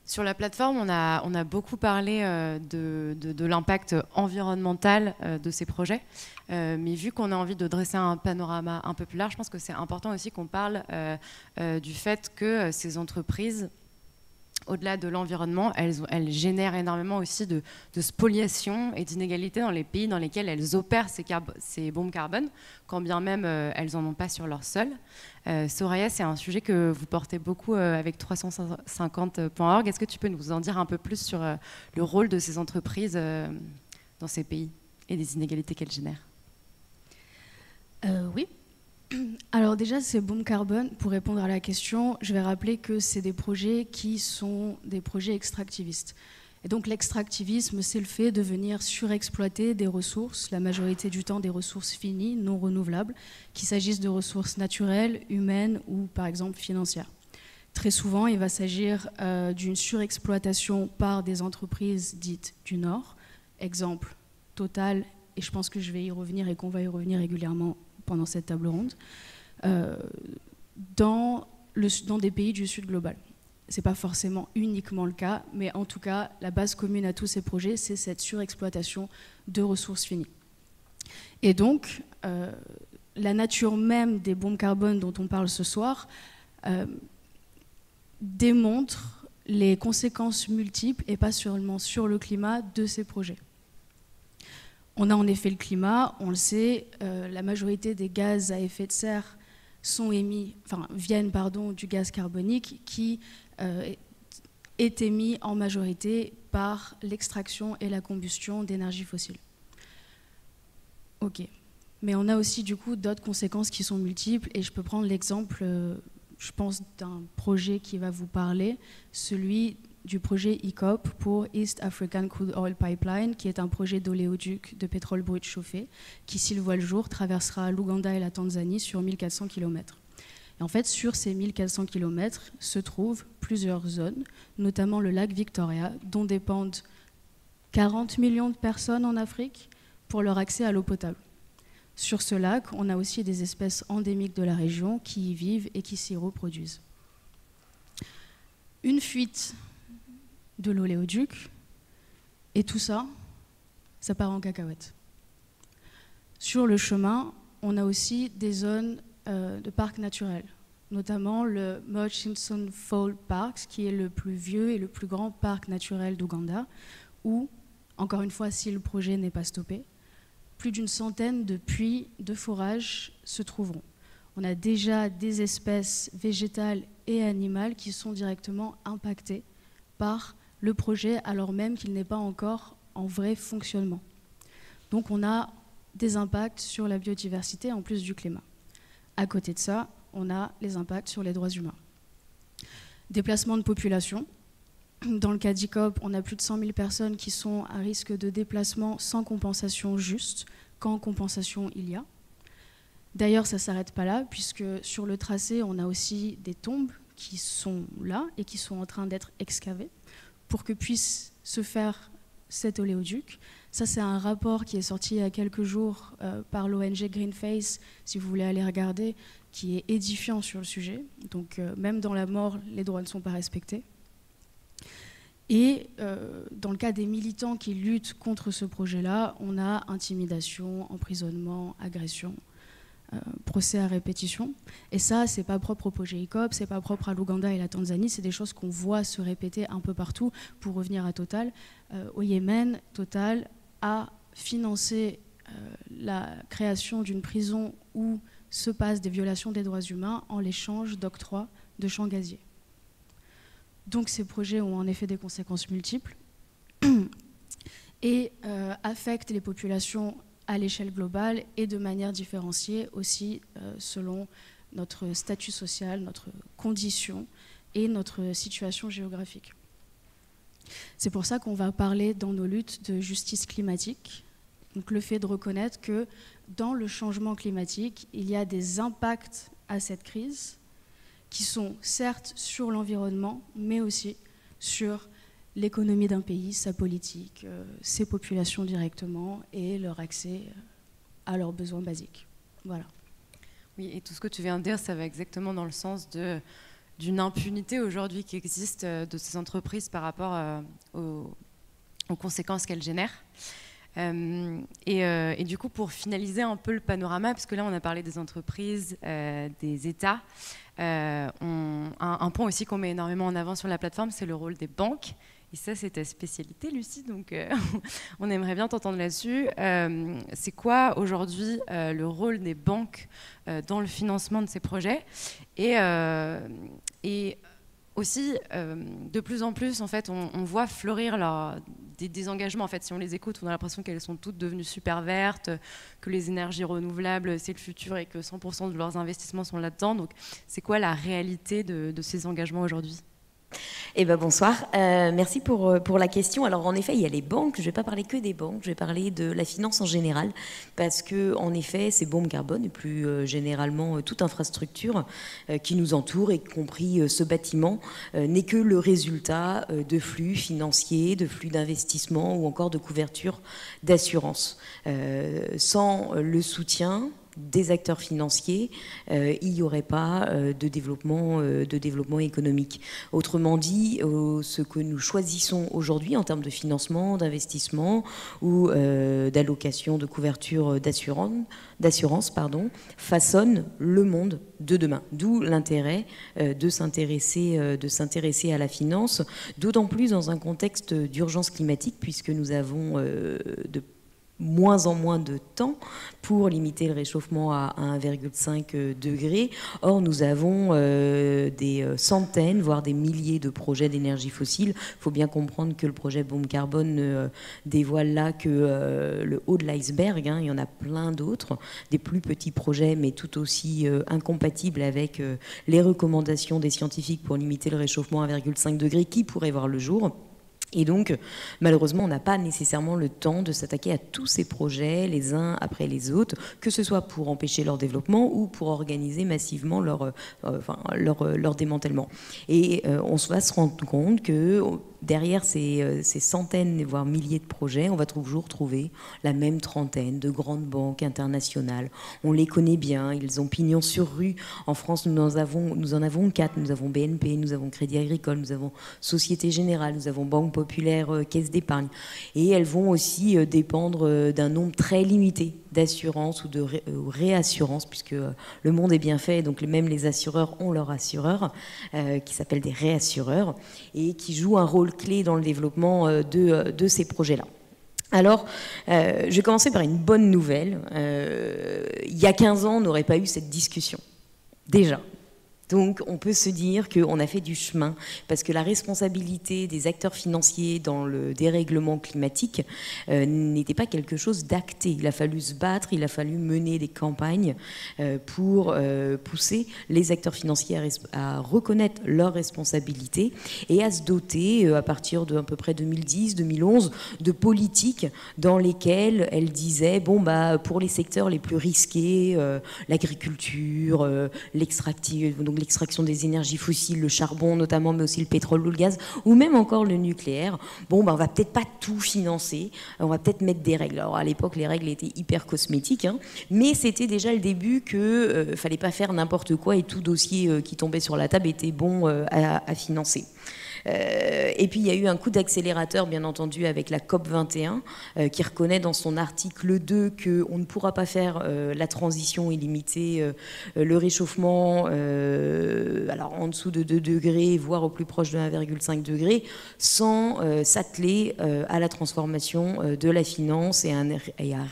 sur la plateforme, on a beaucoup parlé de l'impact environnemental de ces projets. Mais vu qu'on a envie de dresser un panorama un peu plus large, je pense que c'est important aussi qu'on parle du fait que ces entreprises, au-delà de l'environnement, elles génèrent énormément aussi de spoliation et d'inégalités dans les pays dans lesquels elles opèrent ces bombes carbone, quand bien même elles n'en ont pas sur leur sol. Soraya, c'est un sujet que vous portez beaucoup avec 350.org. Est-ce que tu peux nous en dire un peu plus sur le rôle de ces entreprises dans ces pays et les inégalités qu'elles génèrent? Oui. Alors déjà, ces bombes carbone, pour répondre à la question, je vais rappeler que c'est des projets qui sont des projets extractivistes. Et donc l'extractivisme, c'est le fait de venir surexploiter des ressources, la majorité du temps des ressources finies, non renouvelables, qu'il s'agisse de ressources naturelles, humaines ou par exemple financières. Très souvent, il va s'agir d'une surexploitation par des entreprises dites du Nord. Exemple, Total, et je pense que je vais y revenir et qu'on va y revenir régulièrement pendant cette table ronde, dans des pays du Sud global. Ce n'est pas forcément uniquement le cas, mais en tout cas, la base commune à tous ces projets, c'est cette surexploitation de ressources finies. Et donc, la nature même des bombes carbone dont on parle ce soir démontre les conséquences multiples, et pas seulement sur le climat, de ces projets. On a en effet le climat, on le sait, la majorité des gaz à effet de serre viennent du gaz carbonique qui est émis en majorité par l'extraction et la combustion d'énergie fossile. Ok, mais on a aussi du coup d'autres conséquences qui sont multiples et je peux prendre l'exemple, je pense, d'un projet qui va vous parler, celui du projet EACOP pour East African Crude Oil Pipeline, qui est un projet d'oléoduc de pétrole brut chauffé, qui, s'il voit le jour, traversera l'Ouganda et la Tanzanie sur 1400 km. Et en fait, sur ces 1400 km se trouvent plusieurs zones, notamment le lac Victoria, dont dépendent 40 millions de personnes en Afrique pour leur accès à l'eau potable. Sur ce lac, on a aussi des espèces endémiques de la région qui y vivent et qui s'y reproduisent. Une fuite de l'oléoduc, et tout ça, ça part en cacahuète. Sur le chemin, on a aussi des zones de parcs naturels, notamment le Murchison Fall Park, qui est le plus vieux et le plus grand parc naturel d'Ouganda, où, encore une fois, si le projet n'est pas stoppé, plus d'une centaine de puits de forage se trouveront. On a déjà des espèces végétales et animales qui sont directement impactées par le projet, alors même qu'il n'est pas encore en vrai fonctionnement. Donc on a des impacts sur la biodiversité en plus du climat. À côté de ça, on a les impacts sur les droits humains. Déplacement de population. Dans le cas d'EACOP, on a plus de 100 000 personnes qui sont à risque de déplacement sans compensation juste, quand compensation il y a. D'ailleurs, ça ne s'arrête pas là, puisque sur le tracé, on a aussi des tombes qui sont là et qui sont en train d'être excavées, pour que puisse se faire cet oléoduc. Ça, c'est un rapport qui est sorti il y a quelques jours par l'ONG Greenpeace, si vous voulez aller regarder, qui est édifiant sur le sujet. Donc, même dans la mort, les droits ne sont pas respectés. Et dans le cas des militants qui luttent contre ce projet-là, on a intimidation, emprisonnement, agression, procès à répétition. Et ça, c'est pas propre au projet ICOP, c'est pas propre à l'Ouganda et la Tanzanie, c'est des choses qu'on voit se répéter un peu partout. Pour revenir à Total, au Yémen, Total a financé la création d'une prison où se passent des violations des droits humains en l'échange d'octroi de champs gaziers. Donc ces projets ont en effet des conséquences multiples et affectent les populations à l'échelle globale et de manière différenciée aussi selon notre statut social, notre condition et notre situation géographique. C'est pour ça qu'on va parler dans nos luttes de justice climatique, donc le fait de reconnaître que dans le changement climatique, il y a des impacts à cette crise qui sont certes sur l'environnement, mais aussi sur l'économie d'un pays, sa politique, ses populations directement et leur accès à leurs besoins basiques. Voilà. Oui, et tout ce que tu viens de dire, ça va exactement dans le sens d'une impunité aujourd'hui qui existe de ces entreprises par rapport aux conséquences qu'elles génèrent. Et du coup, pour finaliser un peu le panorama, parce que là on a parlé des entreprises, des États, un point aussi qu'on met énormément en avant sur la plateforme, c'est le rôle des banques. Et ça, c'est ta spécialité, Lucie, donc on aimerait bien t'entendre là-dessus. C'est quoi aujourd'hui le rôle des banques dans le financement de ces projets et aussi, de plus en plus, en fait, on voit fleurir des engagements. En fait, si on les écoute, on a l'impression qu'elles sont toutes devenues super vertes, que les énergies renouvelables, c'est le futur et que 100% de leurs investissements sont là-dedans. Donc, c'est quoi la réalité de ces engagements aujourd'hui ? Eh ben bonsoir, merci pour la question. Alors en effet, il y a les banques, je ne vais pas parler que des banques, je vais parler de la finance en général, parce que en effet, ces bombes carbone et plus généralement toute infrastructure qui nous entoure, y compris ce bâtiment, n'est que le résultat de flux financiers, de flux d'investissement ou encore de couverture d'assurance. Sans le soutien des acteurs financiers, il n'y aurait pas de développement économique. Autrement dit, ce que nous choisissons aujourd'hui en termes de financement, d'investissement ou d'allocation de couverture d'assurance, façonne le monde de demain. D'où l'intérêt de s'intéresser à la finance, d'autant plus dans un contexte d'urgence climatique, puisque nous avons de moins en moins de temps pour limiter le réchauffement à 1,5 degré. Or, nous avons des centaines, voire des milliers de projets d'énergie fossile. Il faut bien comprendre que le projet Bombe Carbone ne dévoile là que le haut de l'iceberg. Il y en a plein d'autres, des plus petits projets, mais tout aussi incompatibles avec les recommandations des scientifiques pour limiter le réchauffement à 1,5 degré qui pourraient voir le jour. Et donc, malheureusement, on n'a pas nécessairement le temps de s'attaquer à tous ces projets, les uns après les autres, que ce soit pour empêcher leur développement ou pour organiser massivement leur démantèlement. Et on va se rendre compte que derrière ces centaines, voire milliers de projets, on va toujours trouver la même trentaine de grandes banques internationales. On les connaît bien, ils ont pignon sur rue. En France, nous en avons 4. Nous avons BNP, nous avons Crédit Agricole, nous avons Société Générale, nous avons Banque Populaire, Caisse d'Épargne. Et elles vont aussi dépendre d'un nombre très limité d'assurance ou de réassurance, puisque le monde est bien fait, donc même les assureurs ont leur assureur, qui s'appelle des réassureurs, et qui jouent un rôle clé dans le développement de ces projets-là. Alors, je vais commencer par une bonne nouvelle. Il y a 15 ans, on n'aurait pas eu cette discussion. Déjà. Donc, on peut se dire qu'on a fait du chemin, parce que la responsabilité des acteurs financiers dans le dérèglement climatique n'était pas quelque chose d'acté. Il a fallu se battre, il a fallu mener des campagnes pour pousser les acteurs financiers à reconnaître leurs responsabilités et à se doter, à partir de à peu près 2010-2011, de politiques dans lesquelles elles disaient, pour les secteurs les plus risqués, l'agriculture, l'extractivité, donc l'extraction des énergies fossiles, le charbon notamment, mais aussi le pétrole ou le gaz, ou même encore le nucléaire, bon, on va peut-être pas tout financer, on va peut-être mettre des règles. Alors à l'époque, les règles étaient hyper cosmétiques, hein, mais c'était déjà le début que fallait pas faire n'importe quoi et tout dossier qui tombait sur la table était bon à financer. Et puis il y a eu un coup d'accélérateur, bien entendu, avec la COP 21, qui reconnaît dans son article 2 qu'on ne pourra pas faire la transition et limiter le réchauffement alors en dessous de 2 degrés, voire au plus proche de 1,5 degré, sans s'atteler à la transformation de la finance et à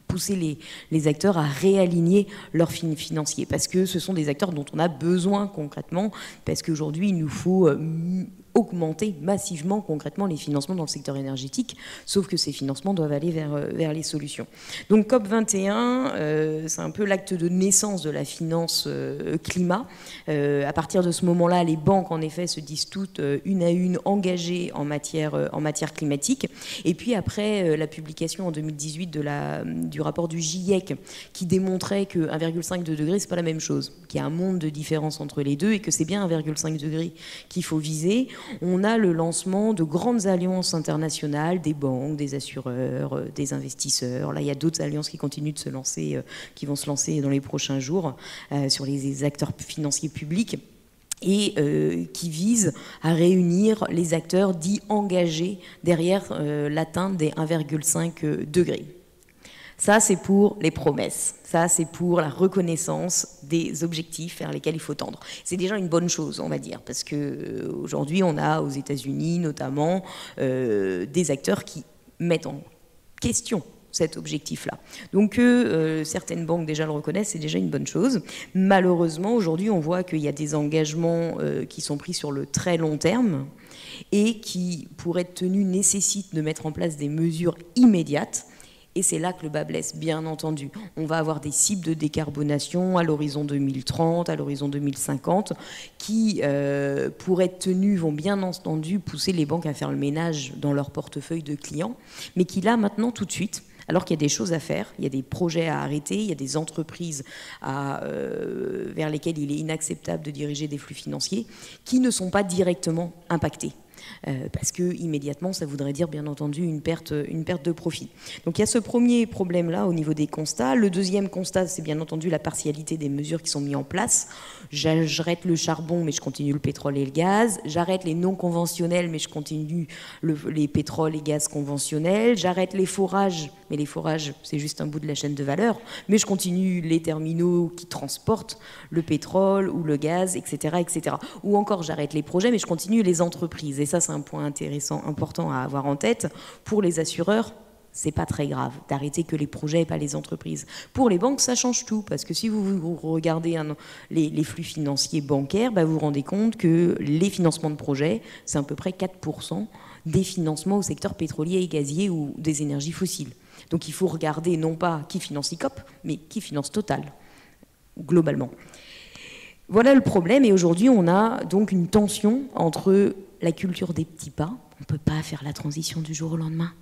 pousser les acteurs à réaligner leurs financiers, parce que ce sont des acteurs dont on a besoin concrètement, parce qu'aujourd'hui il nous faut augmenter massivement concrètement les financements dans le secteur énergétique, sauf que ces financements doivent aller vers les solutions. Donc COP21, c'est un peu l'acte de naissance de la finance climat. À partir de ce moment-là, les banques en effet se disent toutes une à une engagées en matière climatique. Et puis après la publication en 2018 du rapport du GIEC qui démontrait que 1,5 degré, c'est pas la même chose, qu'il y a un monde de différence entre les deux et que c'est bien 1,5 degré qu'il faut viser. On a le lancement de grandes alliances internationales, des banques, des assureurs, des investisseurs. Là, il y a d'autres alliances qui continuent de se lancer, qui vont se lancer dans les prochains jours sur les acteurs financiers publics et qui visent à réunir les acteurs dits engagés derrière l'atteinte des 1,5 degrés. Ça, c'est pour les promesses. Ça, c'est pour la reconnaissance des objectifs vers lesquels il faut tendre. C'est déjà une bonne chose, on va dire, parce qu'aujourd'hui, on a aux États-Unis notamment des acteurs qui mettent en question cet objectif-là. Donc certaines banques déjà le reconnaissent, c'est déjà une bonne chose. Malheureusement, aujourd'hui, on voit qu'il y a des engagements qui sont pris sur le très long terme et qui, pour être tenus, nécessitent de mettre en place des mesures immédiates. Et c'est là que le bas blesse, bien entendu. On va avoir des cibles de décarbonation à l'horizon 2030, à l'horizon 2050, qui, pour être tenues, vont bien entendu pousser les banques à faire le ménage dans leur portefeuille de clients, mais qui là, maintenant, tout de suite, alors qu'il y a des choses à faire, il y a des projets à arrêter, il y a des entreprises vers lesquelles il est inacceptable de diriger des flux financiers, qui ne sont pas directement impactés. Parce que immédiatement, ça voudrait dire bien entendu une perte de profit. Donc il y a ce premier problème-là au niveau des constats. Le deuxième constat, c'est bien entendu la partialité des mesures qui sont mises en place. J'arrête le charbon, mais je continue le pétrole et le gaz. J'arrête les non conventionnels, mais je continue les pétroles et gaz conventionnels. J'arrête les forages, mais les forages, c'est juste un bout de la chaîne de valeur. Mais je continue les terminaux qui transportent le pétrole ou le gaz, etc., etc. Ou encore, j'arrête les projets, mais je continue les entreprises. Et ça, c'est un point intéressant, important à avoir en tête. Pour les assureurs, c'est pas très grave d'arrêter que les projets et pas les entreprises. Pour les banques, ça change tout, parce que si vous regardez les flux financiers bancaires, vous vous rendez compte que les financements de projets, c'est à peu près 4% des financements au secteur pétrolier et gazier ou des énergies fossiles. Donc il faut regarder non pas qui finance ICOP, mais qui finance Total, globalement. Voilà le problème, et aujourd'hui on a donc une tension entre la culture des petits pas, on ne peut pas faire la transition du jour au lendemain.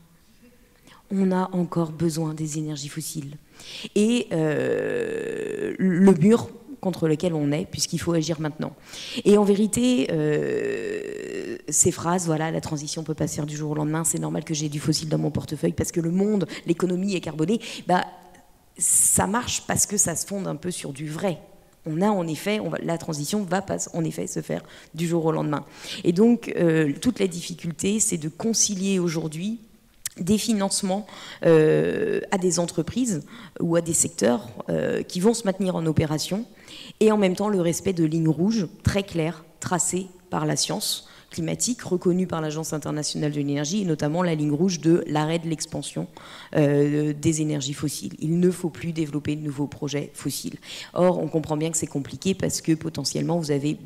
On a encore besoin des énergies fossiles. Et le mur contre lequel on est, puisqu'il faut agir maintenant. Et en vérité, ces phrases, voilà, la transition ne peut pas se faire du jour au lendemain, c'est normal que j'ai du fossile dans mon portefeuille parce que le monde, l'économie est carbonée, ça marche parce que ça se fonde un peu sur du vrai. On a en effet, la transition va pas en effet se faire du jour au lendemain. Et donc, toute la difficulté, c'est de concilier aujourd'hui des financements à des entreprises ou à des secteurs qui vont se maintenir en opération, et en même temps le respect de lignes rouges très claires, tracées par la science climatique, reconnue par l'Agence internationale de l'énergie, et notamment la ligne rouge de l'arrêt de l'expansion des énergies fossiles. Il ne faut plus développer de nouveaux projets fossiles. Or, on comprend bien que c'est compliqué parce que potentiellement, vous avez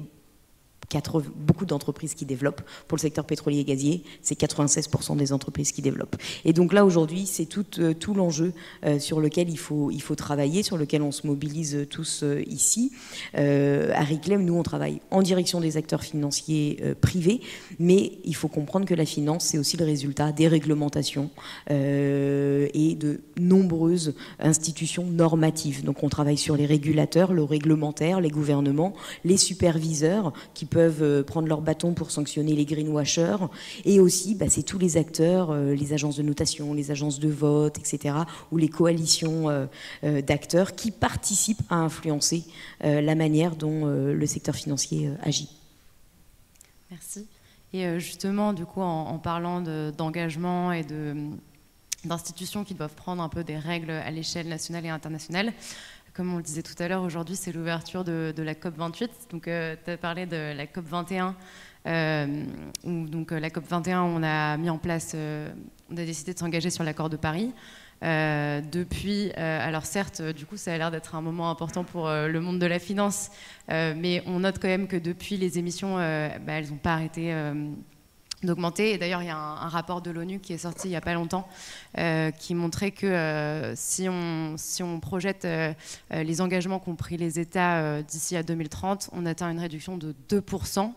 beaucoup d'entreprises qui développent. Pour le secteur pétrolier et gazier, c'est 96% des entreprises qui développent. Et donc là, aujourd'hui, c'est tout l'enjeu sur lequel il faut travailler, sur lequel on se mobilise tous ici. À Reclaim, nous, on travaille en direction des acteurs financiers privés, mais il faut comprendre que la finance, c'est aussi le résultat des réglementations et de nombreuses institutions normatives. Donc on travaille sur les régulateurs, le réglementaire, les gouvernements, les superviseurs qui peuvent prendre leur bâton pour sanctionner les greenwashers, et aussi c'est tous les acteurs, les agences de notation, les agences de vote, etc., ou les coalitions d'acteurs qui participent à influencer la manière dont le secteur financier agit. Merci. Et justement, du coup, en parlant d'engagement et d'institutions qui doivent prendre un peu des règles à l'échelle nationale et internationale, comme on le disait tout à l'heure, aujourd'hui, c'est l'ouverture de la COP28. Donc, tu as parlé de la COP21. Donc, la COP21, on a mis en place, on a décidé de s'engager sur l'accord de Paris. Depuis, alors certes, du coup, ça a l'air d'être un moment important pour le monde de la finance, mais on note quand même que depuis, les émissions, elles n'ont pas arrêté d'augmenter. Et d'ailleurs, il y a un rapport de l'ONU qui est sorti il n'y a pas longtemps qui montrait que si on projette les engagements qu'ont pris les États d'ici à 2030, on atteint une réduction de 2%,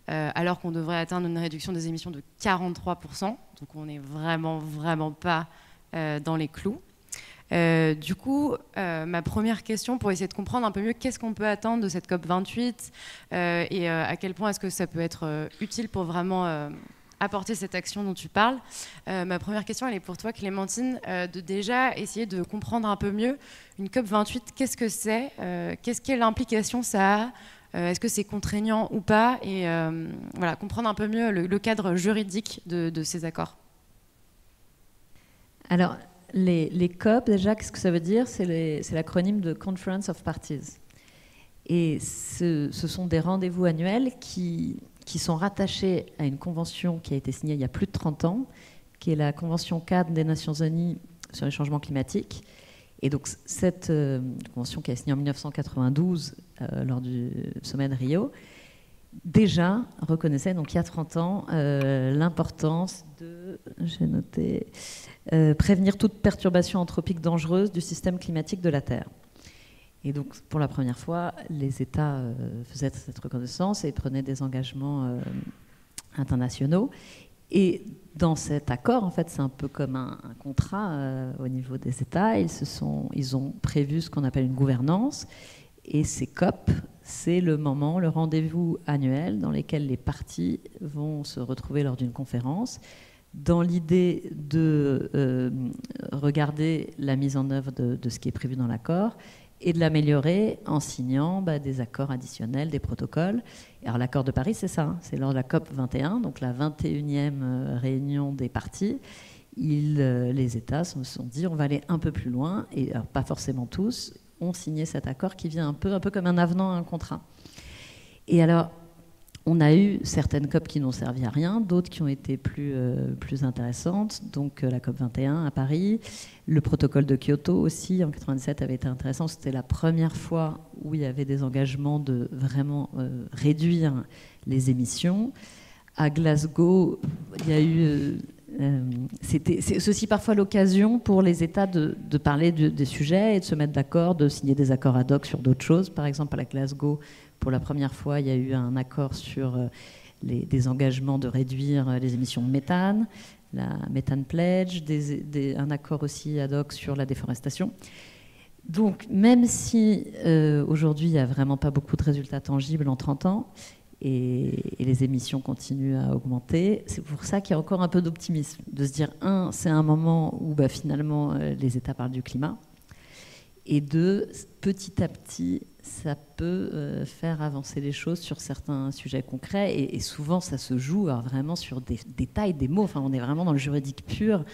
alors qu'on devrait atteindre une réduction des émissions de 43%. Donc on n'est vraiment pas dans les clous. Du coup, ma première question, pour essayer de comprendre un peu mieux qu'est-ce qu'on peut attendre de cette COP28 et à quel point est-ce que ça peut être utile pour vraiment apporter cette action dont tu parles. Ma première question, elle est pour toi, Clémentine, de déjà essayer de comprendre un peu mieux une COP28, qu'est-ce que c'est, quelle implication ça a, est-ce que c'est contraignant ou pas, et voilà, comprendre un peu mieux le cadre juridique de ces accords. Alors, les COP, déjà, qu'est-ce que ça veut dire? C'est l'acronyme de Conference of Parties. Et ce sont des rendez-vous annuels qui sont rattachés à une convention qui a été signée il y a plus de 30 ans, qui est la Convention cadre des Nations Unies sur les changements climatiques. Et donc, cette convention qui a été signée en 1992 lors du sommet de Rio, déjà reconnaissait, donc il y a 30 ans, l'importance de, j'ai noté, prévenir toute perturbation anthropique dangereuse du système climatique de la Terre. Et donc, pour la première fois, les États faisaient cette reconnaissance et prenaient des engagements internationaux. Et dans cet accord, en fait, c'est un peu comme un contrat au niveau des États. Ils ont prévu ce qu'on appelle une gouvernance. Et ces COP, c'est le moment, le rendez-vous annuel dans lequel les parties vont se retrouver lors d'une conférence, dans l'idée de regarder la mise en œuvre de ce qui est prévu dans l'accord et de l'améliorer en signant des accords additionnels, des protocoles. Alors l'accord de Paris, c'est ça, hein, c'est lors de la COP 21, donc la 21e réunion des parties. Les États se sont dit on va aller un peu plus loin, et alors, pas forcément tous, ont signé cet accord qui vient un peu comme un avenant à un contrat. Et alors, on a eu certaines COP qui n'ont servi à rien, d'autres qui ont été plus intéressantes. Donc la COP 21 à Paris, le protocole de Kyoto aussi, en 1997, avait été intéressant. C'était la première fois où il y avait des engagements de vraiment réduire les émissions. À Glasgow, il y a eu... c'est aussi parfois l'occasion pour les États de parler des sujets et de se mettre d'accord, de signer des accords ad hoc sur d'autres choses. Par exemple, à Glasgow, pour la première fois, il y a eu un accord sur des engagements de réduire les émissions de méthane, la Methane Pledge, un accord aussi ad hoc sur la déforestation. Donc, même si aujourd'hui, il n'y a vraiment pas beaucoup de résultats tangibles en 30 ans, et les émissions continuent à augmenter, c'est pour ça qu'il y a encore un peu d'optimisme, de se dire, c'est un moment où finalement les États parlent du climat, et deux, petit à petit, ça peut faire avancer les choses sur certains sujets concrets, et souvent ça se joue vraiment sur des détails, des mots. Enfin, on est vraiment dans le juridique pur,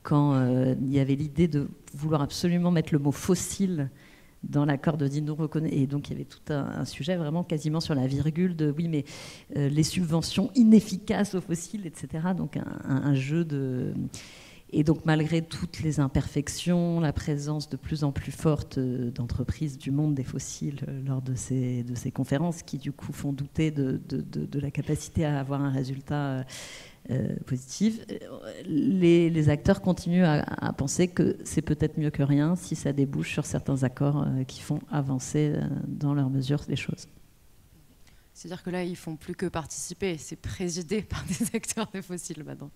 quand il y avait l'idée de vouloir absolument mettre le mot fossile dans l'accord de Dino reconnaît, et donc il y avait tout un sujet vraiment quasiment sur la virgule de oui, mais les subventions inefficaces aux fossiles, etc. Donc un jeu de... Et donc, malgré toutes les imperfections, la présence de plus en plus forte d'entreprises du monde des fossiles lors de ces conférences, qui du coup font douter de la capacité à avoir un résultat positif, les acteurs continuent à penser que c'est peut-être mieux que rien si ça débouche sur certains accords qui font avancer dans leur mesure les choses. C'est-à-dire que là, ils font plus que participer, c'est présidé par des acteurs des fossiles maintenant.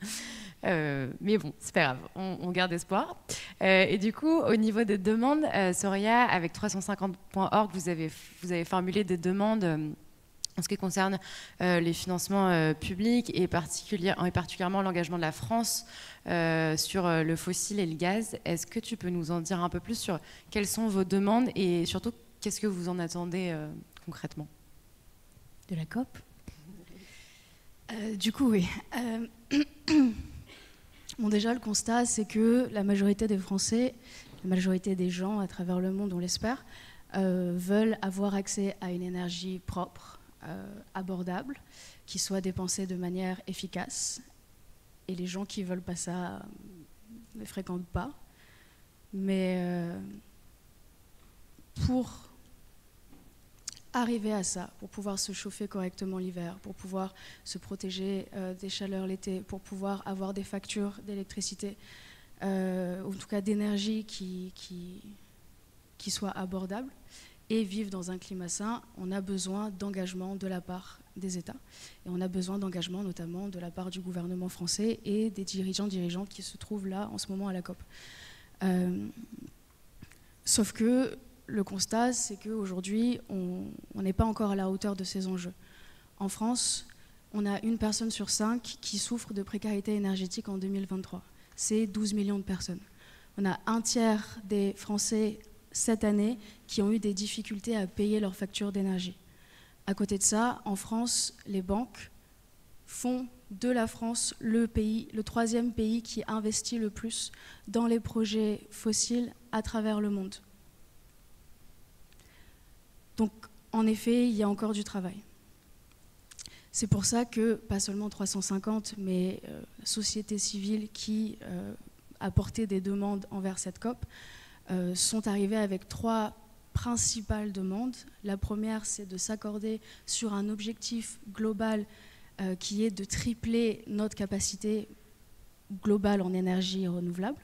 Mais bon, c'est pas grave, on garde espoir. Et du coup, au niveau des demandes, Soraya, avec 350.org, vous avez formulé des demandes en ce qui concerne les financements publics et particulièrement l'engagement de la France sur le fossile et le gaz. Est-ce que tu peux nous en dire un peu plus sur quelles sont vos demandes et surtout, qu'est-ce que vous en attendez concrètement ? De la COP. Du coup, oui. Bon, déjà, le constat, c'est que la majorité des Français, la majorité des gens à travers le monde, on l'espère, veulent avoir accès à une énergie propre, abordable, qui soit dépensée de manière efficace. Et les gens qui ne veulent pas ça ne les fréquentent pas. Mais pour arriver à ça, pour pouvoir se chauffer correctement l'hiver, pour pouvoir se protéger des chaleurs l'été, pour pouvoir avoir des factures d'électricité, ou en tout cas d'énergie qui soient abordables, et vivre dans un climat sain, on a besoin d'engagement de la part des États. Et on a besoin d'engagement notamment de la part du gouvernement français et des dirigeantes qui se trouvent là en ce moment à la COP. Sauf que le constat, c'est qu'aujourd'hui, on n'est pas encore à la hauteur de ces enjeux. En France, on a 1 personne sur 5 qui souffre de précarité énergétique en 2023. C'est 12 millions de personnes. On a 1/3 des Français cette année qui ont eu des difficultés à payer leurs factures d'énergie. À côté de ça, en France, les banques font de la France le 3e pays qui investit le plus dans les projets fossiles à travers le monde. Donc, en effet, il y a encore du travail. C'est pour ça que, pas seulement 350, mais la société civile qui a porté des demandes envers cette COP, sont arrivés avec 3 principales demandes. La première, c'est de s'accorder sur un objectif global qui est de tripler notre capacité globale en énergie renouvelable,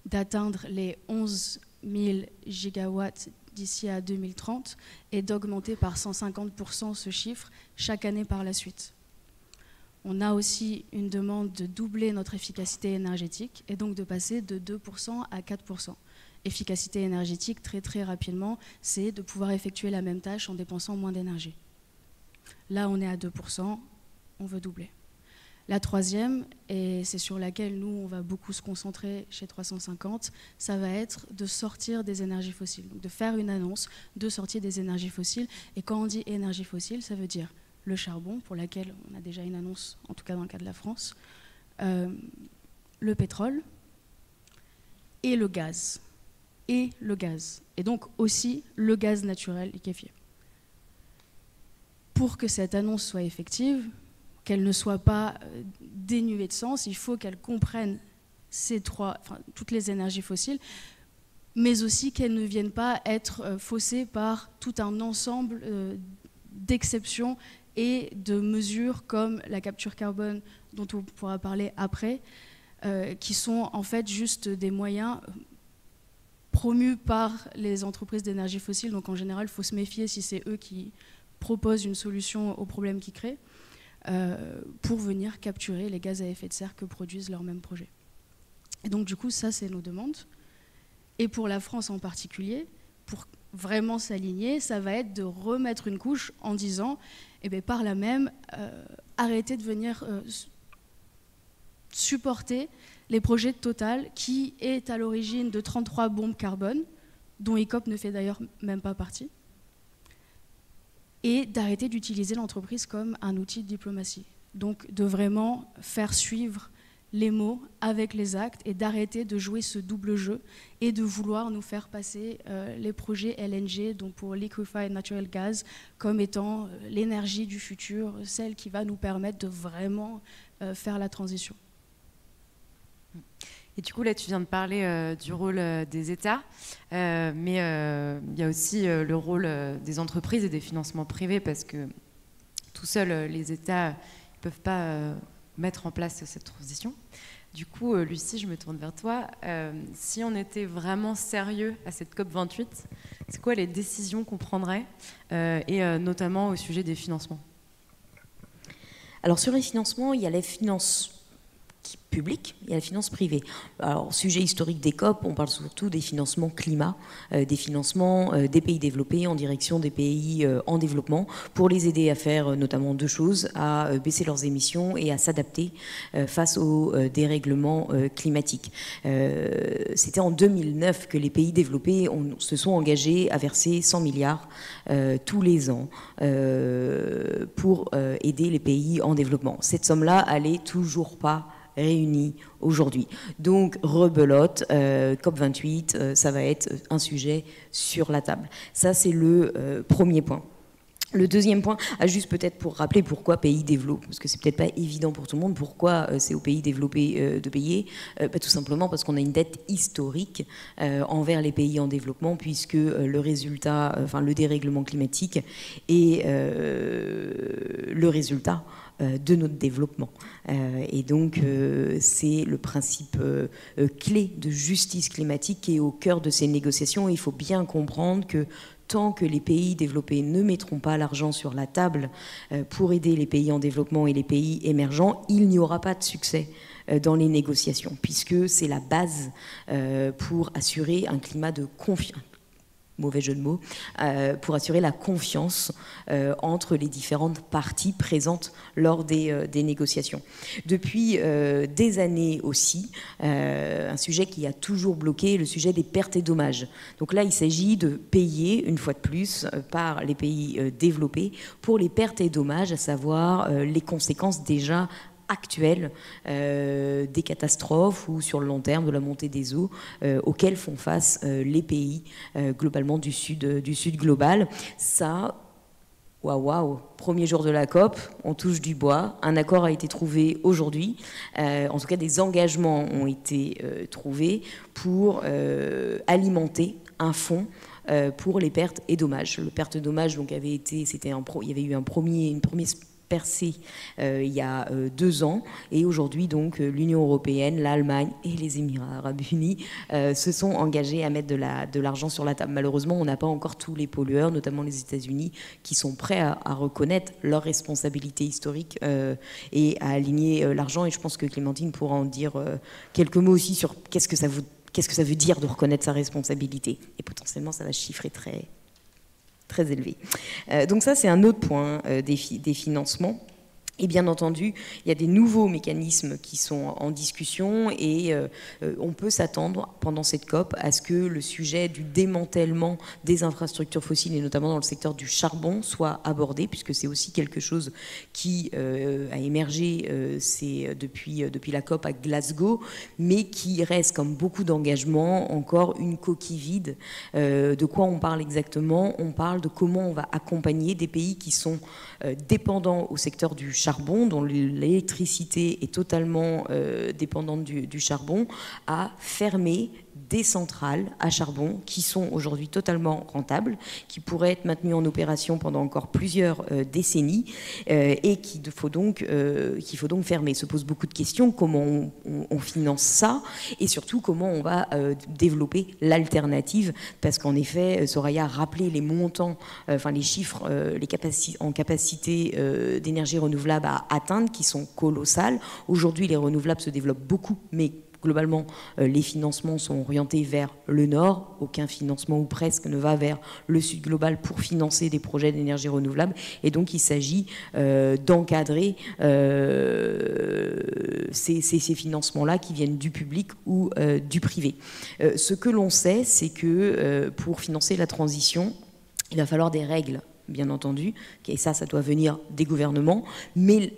d'atteindre les 11 000 gigawatts d'ici à 2030 et d'augmenter par 150% ce chiffre chaque année par la suite. On a aussi une demande de doubler notre efficacité énergétique et donc de passer de 2% à 4%. Efficacité énergétique, très très rapidement, c'est de pouvoir effectuer la même tâche en dépensant moins d'énergie. Là, on est à 2%, on veut doubler. La troisième, et c'est sur laquelle nous, on va beaucoup se concentrer chez 350, ça va être de sortir des énergies fossiles. Donc de faire une annonce de sortie des énergies fossiles. Et quand on dit énergie fossile, ça veut dire le charbon, pour laquelle on a déjà une annonce, en tout cas dans le cas de la France, le pétrole et le gaz. Et donc aussi le gaz naturel liquéfié. Pour que cette annonce soit effective, qu'elle ne soit pas dénuée de sens, il faut qu'elle comprenne toutes les énergies fossiles, mais aussi qu'elles ne viennent pas être faussées par tout un ensemble d'exceptions et de mesures comme la capture carbone, dont on pourra parler après, qui sont en fait juste des moyens promus par les entreprises d'énergie fossile. Donc en général, il faut se méfier si c'est eux qui proposent une solution aux problèmes qu'ils créent, pour venir capturer les gaz à effet de serre que produisent leurs mêmes projets. Et donc du coup, ça, c'est nos demandes. Et pour la France en particulier, pour vraiment s'aligner, ça va être de remettre une couche en disant, par là même, arrêtez de venir supporter les projets de Total, qui est à l'origine de 33 bombes carbone, dont ECOP ne fait d'ailleurs même pas partie, et d'arrêter d'utiliser l'entreprise comme un outil de diplomatie. Donc de vraiment faire suivre les mots avec les actes et d'arrêter de jouer ce double jeu et de vouloir nous faire passer les projets LNG, donc pour Liquefied Natural Gas, comme étant l'énergie du futur, celle qui va nous permettre de vraiment faire la transition. Et du coup, là, tu viens de parler du rôle des États, mais il y a aussi le rôle des entreprises et des financements privés, parce que tout seuls, les États ne peuvent pas mettre en place cette transition. Du coup, Lucie, je me tourne vers toi. Si on était vraiment sérieux à cette COP28, c'est quoi les décisions qu'on prendrait, et notamment au sujet des financements? Alors sur les financements, il y a les finances publiques, il y a la finance privée. Alors, sujet historique des COP, on parle surtout des financements climat, des financements des pays développés en direction des pays en développement, pour les aider à faire notamment deux choses, à baisser leurs émissions et à s'adapter face aux dérèglements climatiques. C'était en 2009 que les pays développés se sont engagés à verser 100 milliards tous les ans pour aider les pays en développement. Cette somme-là, elle n'est toujours pas réunis aujourd'hui. Donc, rebelote, COP28, ça va être un sujet sur la table. Ça, c'est le premier point. Le deuxième point, juste peut-être pour rappeler pourquoi pays développés, parce que c'est peut-être pas évident pour tout le monde, pourquoi c'est aux pays développés de payer, tout simplement parce qu'on a une dette historique envers les pays en développement, puisque le résultat, enfin le dérèglement climatique est le résultat de notre développement. Et donc, c'est le principe clé de justice climatique qui est au cœur de ces négociations. Il faut bien comprendre que tant que les pays développés ne mettront pas l'argent sur la table pour aider les pays en développement et les pays émergents, il n'y aura pas de succès dans les négociations, puisque c'est la base pour assurer un climat de confiance, mauvais jeu de mots, pour assurer la confiance entre les différentes parties présentes lors des négociations. Depuis des années aussi, un sujet qui a toujours bloqué, le sujet des pertes et dommages. Donc là, il s'agit de payer, une fois de plus, par les pays développés pour les pertes et dommages, à savoir les conséquences déjà actuelles des catastrophes ou sur le long terme de la montée des eaux auxquelles font face les pays globalement du sud global. Ça, waouh, premier jour de la COP, on touche du bois, un accord a été trouvé aujourd'hui, en tout cas des engagements ont été trouvés pour alimenter un fonds pour les pertes et dommages. Le perte et dommages donc avait été, il y avait eu une première percée il y a 2 ans, et aujourd'hui donc l'Union européenne, l'Allemagne et les Émirats arabes unis se sont engagés à mettre de l'argent sur la table. Malheureusement, on n'a pas encore tous les pollueurs, notamment les États-Unis, qui sont prêts à reconnaître leur responsabilité historique et à aligner l'argent. Et je pense que Clémentine pourra en dire quelques mots aussi sur qu'est-ce que ça veut dire de reconnaître sa responsabilité. Et potentiellement, ça va chiffrer très élevé. Donc ça, c'est un autre point des financements. Et bien entendu, il y a des nouveaux mécanismes qui sont en discussion, et on peut s'attendre pendant cette COP à ce que le sujet du démantèlement des infrastructures fossiles, et notamment dans le secteur du charbon, soit abordé, puisque c'est aussi quelque chose qui a émergé depuis la COP à Glasgow, mais qui reste, comme beaucoup d'engagements, encore une coquille vide. De quoi on parle exactement? On parle de comment on va accompagner des pays qui sont dépendants au secteur du charbon, dont l'électricité est totalement dépendante du charbon, à fermer des centrales à charbon qui sont aujourd'hui totalement rentables, qui pourraient être maintenues en opération pendant encore plusieurs décennies, et qu'il faut donc fermer. Se pose beaucoup de questions: comment on finance ça, et surtout comment on va développer l'alternative, parce qu'en effet, Soraya a rappelé les montants, les chiffres, en capacité d'énergie renouvelable à atteindre, qui sont colossales. Aujourd'hui, les renouvelables se développent beaucoup, mais globalement, les financements sont orientés vers le nord. Aucun financement, ou presque, ne va vers le sud global pour financer des projets d'énergie renouvelable. Et donc, il s'agit d'encadrer ces financements-là, qui viennent du public ou du privé. Ce que l'on sait, c'est que pour financer la transition, il va falloir des règles, bien entendu, et ça doit venir des gouvernements, mais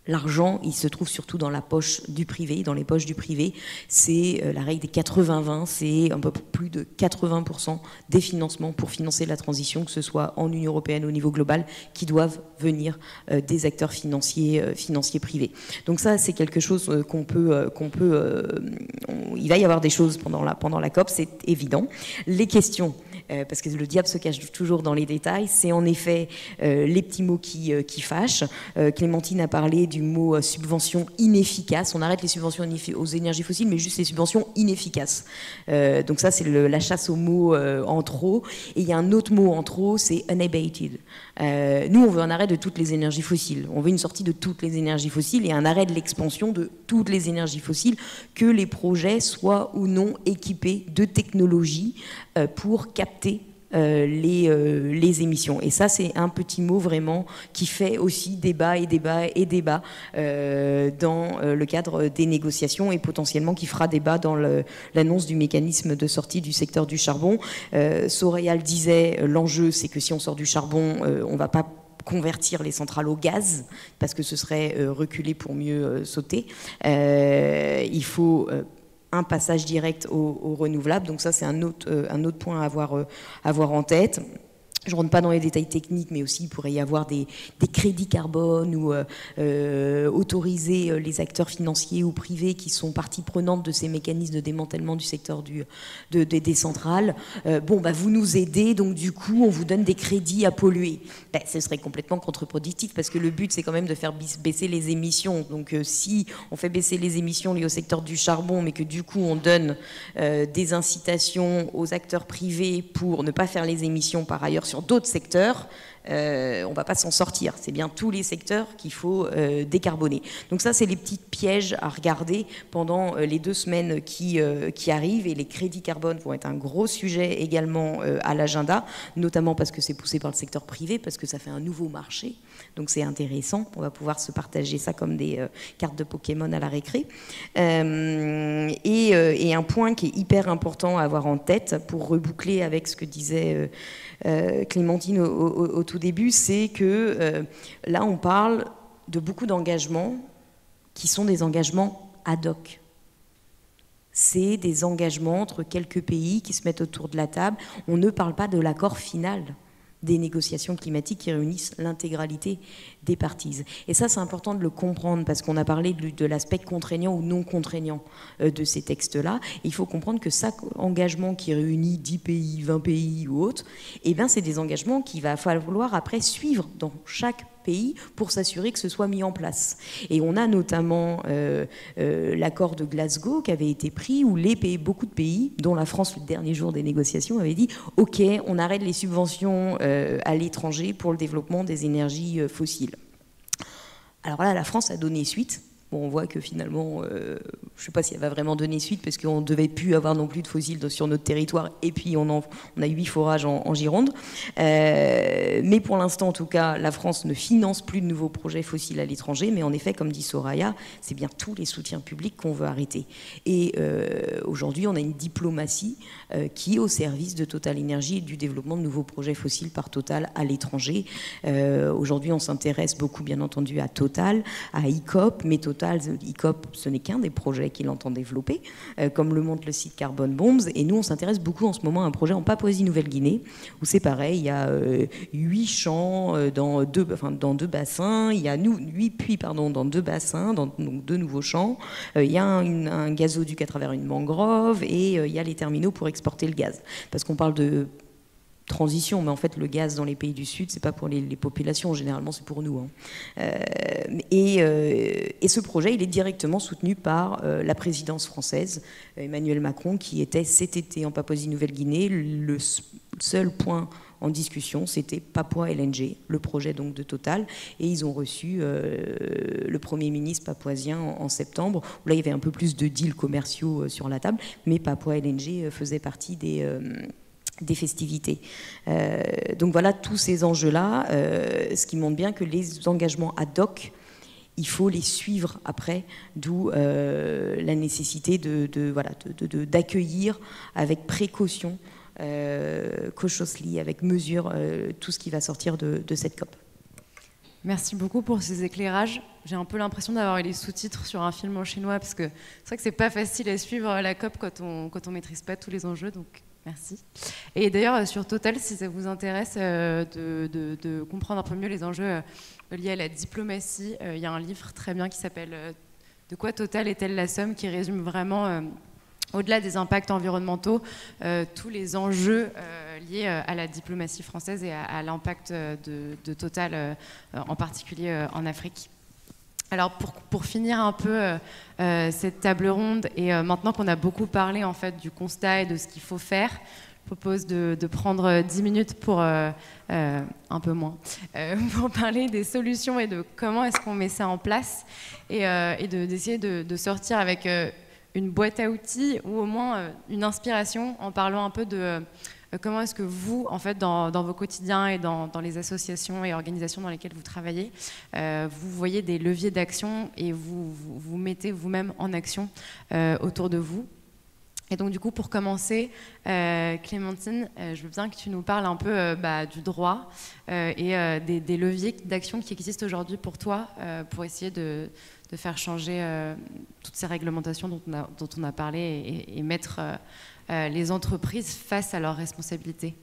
l'argent, il se trouve surtout dans la poche du privé, dans les poches du privé. C'est la règle des 80-20, c'est un peu plus de 80% des financements pour financer la transition, que ce soit en Union européenne ou au niveau global, qui doivent venir des acteurs financiers privés. Donc ça, c'est quelque chose il va y avoir des choses pendant la COP, c'est évident. Les questions, parce que le diable se cache toujours dans les détails, c'est en effet les petits mots qui fâchent. Clémentine a parlé du mot subvention inefficace. On arrête les subventions aux énergies fossiles, mais juste les subventions inefficaces. Donc ça, c'est la chasse aux mots en trop. Et il y a un autre mot en trop, c'est unabated. Nous, on veut un arrêt de toutes les énergies fossiles. On veut une sortie de toutes les énergies fossiles et un arrêt de l'expansion de toutes les énergies fossiles, que les projets soient ou non équipés de technologies pour capter les émissions. Et ça, c'est un petit mot vraiment qui fait aussi débat dans le cadre des négociations et potentiellement qui fera débat dans l'annonce du mécanisme de sortie du secteur du charbon. Soraya le disait, l'enjeu, c'est que si on sort du charbon, on ne va pas convertir les centrales au gaz, parce que ce serait reculer pour mieux sauter. Il faut un passage direct aux renouvelables. Donc ça, c'est un autre point à avoir en tête. Je ne rentre pas dans les détails techniques, mais aussi il pourrait y avoir des crédits carbone ou autoriser les acteurs financiers ou privés qui sont partie prenante de ces mécanismes de démantèlement du secteur des centrales. Vous nous aidez, donc du coup, on vous donne des crédits à polluer. Ce serait complètement contre-productif, parce que le but, c'est quand même de faire baisser les émissions. Donc si on fait baisser les émissions liées au secteur du charbon, mais que du coup, on donne des incitations aux acteurs privés pour ne pas faire les émissions par ailleurs sur d'autres secteurs, on ne va pas s'en sortir. C'est bien tous les secteurs qu'il faut décarboner. Donc ça, c'est les petits pièges à regarder pendant les 2 semaines qui arrivent. Et les crédits carbone vont être un gros sujet également à l'agenda, notamment parce que c'est poussé par le secteur privé, parce que ça fait un nouveau marché. Donc c'est intéressant. On va pouvoir se partager ça comme des cartes de Pokémon à la récré. Et un point qui est hyper important à avoir en tête, pour reboucler avec ce que disait Clémentine au tout début, c'est que là, on parle de beaucoup d'engagements qui sont des engagements ad hoc. C'est des engagements entre quelques pays qui se mettent autour de la table. On ne parle pas de l'accord final des négociations climatiques qui réunissent l'intégralité des parties. Et ça, c'est important de le comprendre, parce qu'on a parlé de l'aspect contraignant ou non contraignant de ces textes-là. Il faut comprendre que chaque engagement qui réunit 10 pays, 20 pays ou autres, c'est des engagements qu'il va falloir après suivre dans chaque pays pour s'assurer que ce soit mis en place. Et on a notamment l'accord de Glasgow qui avait été pris, où beaucoup de pays, dont la France le dernier jour des négociations, avait dit « Ok, on arrête les subventions à l'étranger pour le développement des énergies fossiles ». Alors là, la France a donné suite. Bon, on voit que finalement, je ne sais pas si elle va vraiment donner suite, parce qu'on ne devait plus avoir non plus de fossiles sur notre territoire, et puis on a 8 forages en Gironde. Mais pour l'instant, en tout cas, la France ne finance plus de nouveaux projets fossiles à l'étranger, mais en effet, comme dit Soraya, c'est bien tous les soutiens publics qu'on veut arrêter. Et aujourd'hui, on a une diplomatie qui est au service de Total Énergie et du développement de nouveaux projets fossiles par Total à l'étranger. Aujourd'hui, on s'intéresse beaucoup, bien entendu, à Total, à ICOP, mais Total, ICOP, ce n'est qu'un des projets qu'il entend développer, comme le montre le site Carbon Bombs. Et nous, on s'intéresse beaucoup en ce moment à un projet en Papouasie-Nouvelle-Guinée, où c'est pareil, il y a 8 champs dans 2 bassins, il y a 8 puits dans 2 bassins, donc 2 nouveaux champs. Il y a un gazoduc à travers une mangrove, et il y a les terminaux pour exporter le gaz. Parce qu'on parle de transition, mais en fait le gaz dans les pays du Sud, c'est pas pour les populations, généralement c'est pour nous. Et ce projet, il est directement soutenu par la présidence française, Emmanuel Macron, qui était cet été en Papouasie-Nouvelle-Guinée. Le seul point en discussion, c'était Papua LNG, le projet donc de Total, et ils ont reçu le Premier ministre papouasien en septembre, où là il y avait un peu plus de deals commerciaux sur la table, mais Papua LNG faisait partie des festivités. Donc voilà tous ces enjeux-là, ce qui montre bien que les engagements ad hoc, il faut les suivre après, d'où la nécessité d'accueillir avec précaution, cautiously, avec mesure, tout ce qui va sortir de cette COP. Merci beaucoup pour ces éclairages. J'ai un peu l'impression d'avoir eu les sous-titres sur un film en chinois, parce que c'est vrai que c'est pas facile à suivre la COP quand on maîtrise pas tous les enjeux, donc merci. Et d'ailleurs, sur Total, si ça vous intéresse de comprendre un peu mieux les enjeux liés à la diplomatie, il y a un livre très bien qui s'appelle « De quoi Total est-elle la somme ?», qui résume vraiment, au-delà des impacts environnementaux, tous les enjeux liés à la diplomatie française et à l'impact de Total, en particulier en Afrique. Alors pour finir un peu cette table ronde, et maintenant qu'on a beaucoup parlé en fait du constat et de ce qu'il faut faire, je propose de prendre 10 minutes pour, un peu moins, pour parler des solutions et de comment est-ce qu'on met ça en place, et d'essayer de sortir avec une boîte à outils ou au moins une inspiration, en parlant un peu de comment est-ce que vous, en fait, dans vos quotidiens et dans les associations et organisations dans lesquelles vous travaillez, vous voyez des leviers d'action et vous mettez vous-même en action autour de vous. Et donc du coup, pour commencer, Clémentine, je veux bien que tu nous parles un peu du droit et des leviers d'action qui existent aujourd'hui pour toi, pour essayer de faire changer toutes ces réglementations dont on a parlé et mettre les entreprises face à leurs responsabilités,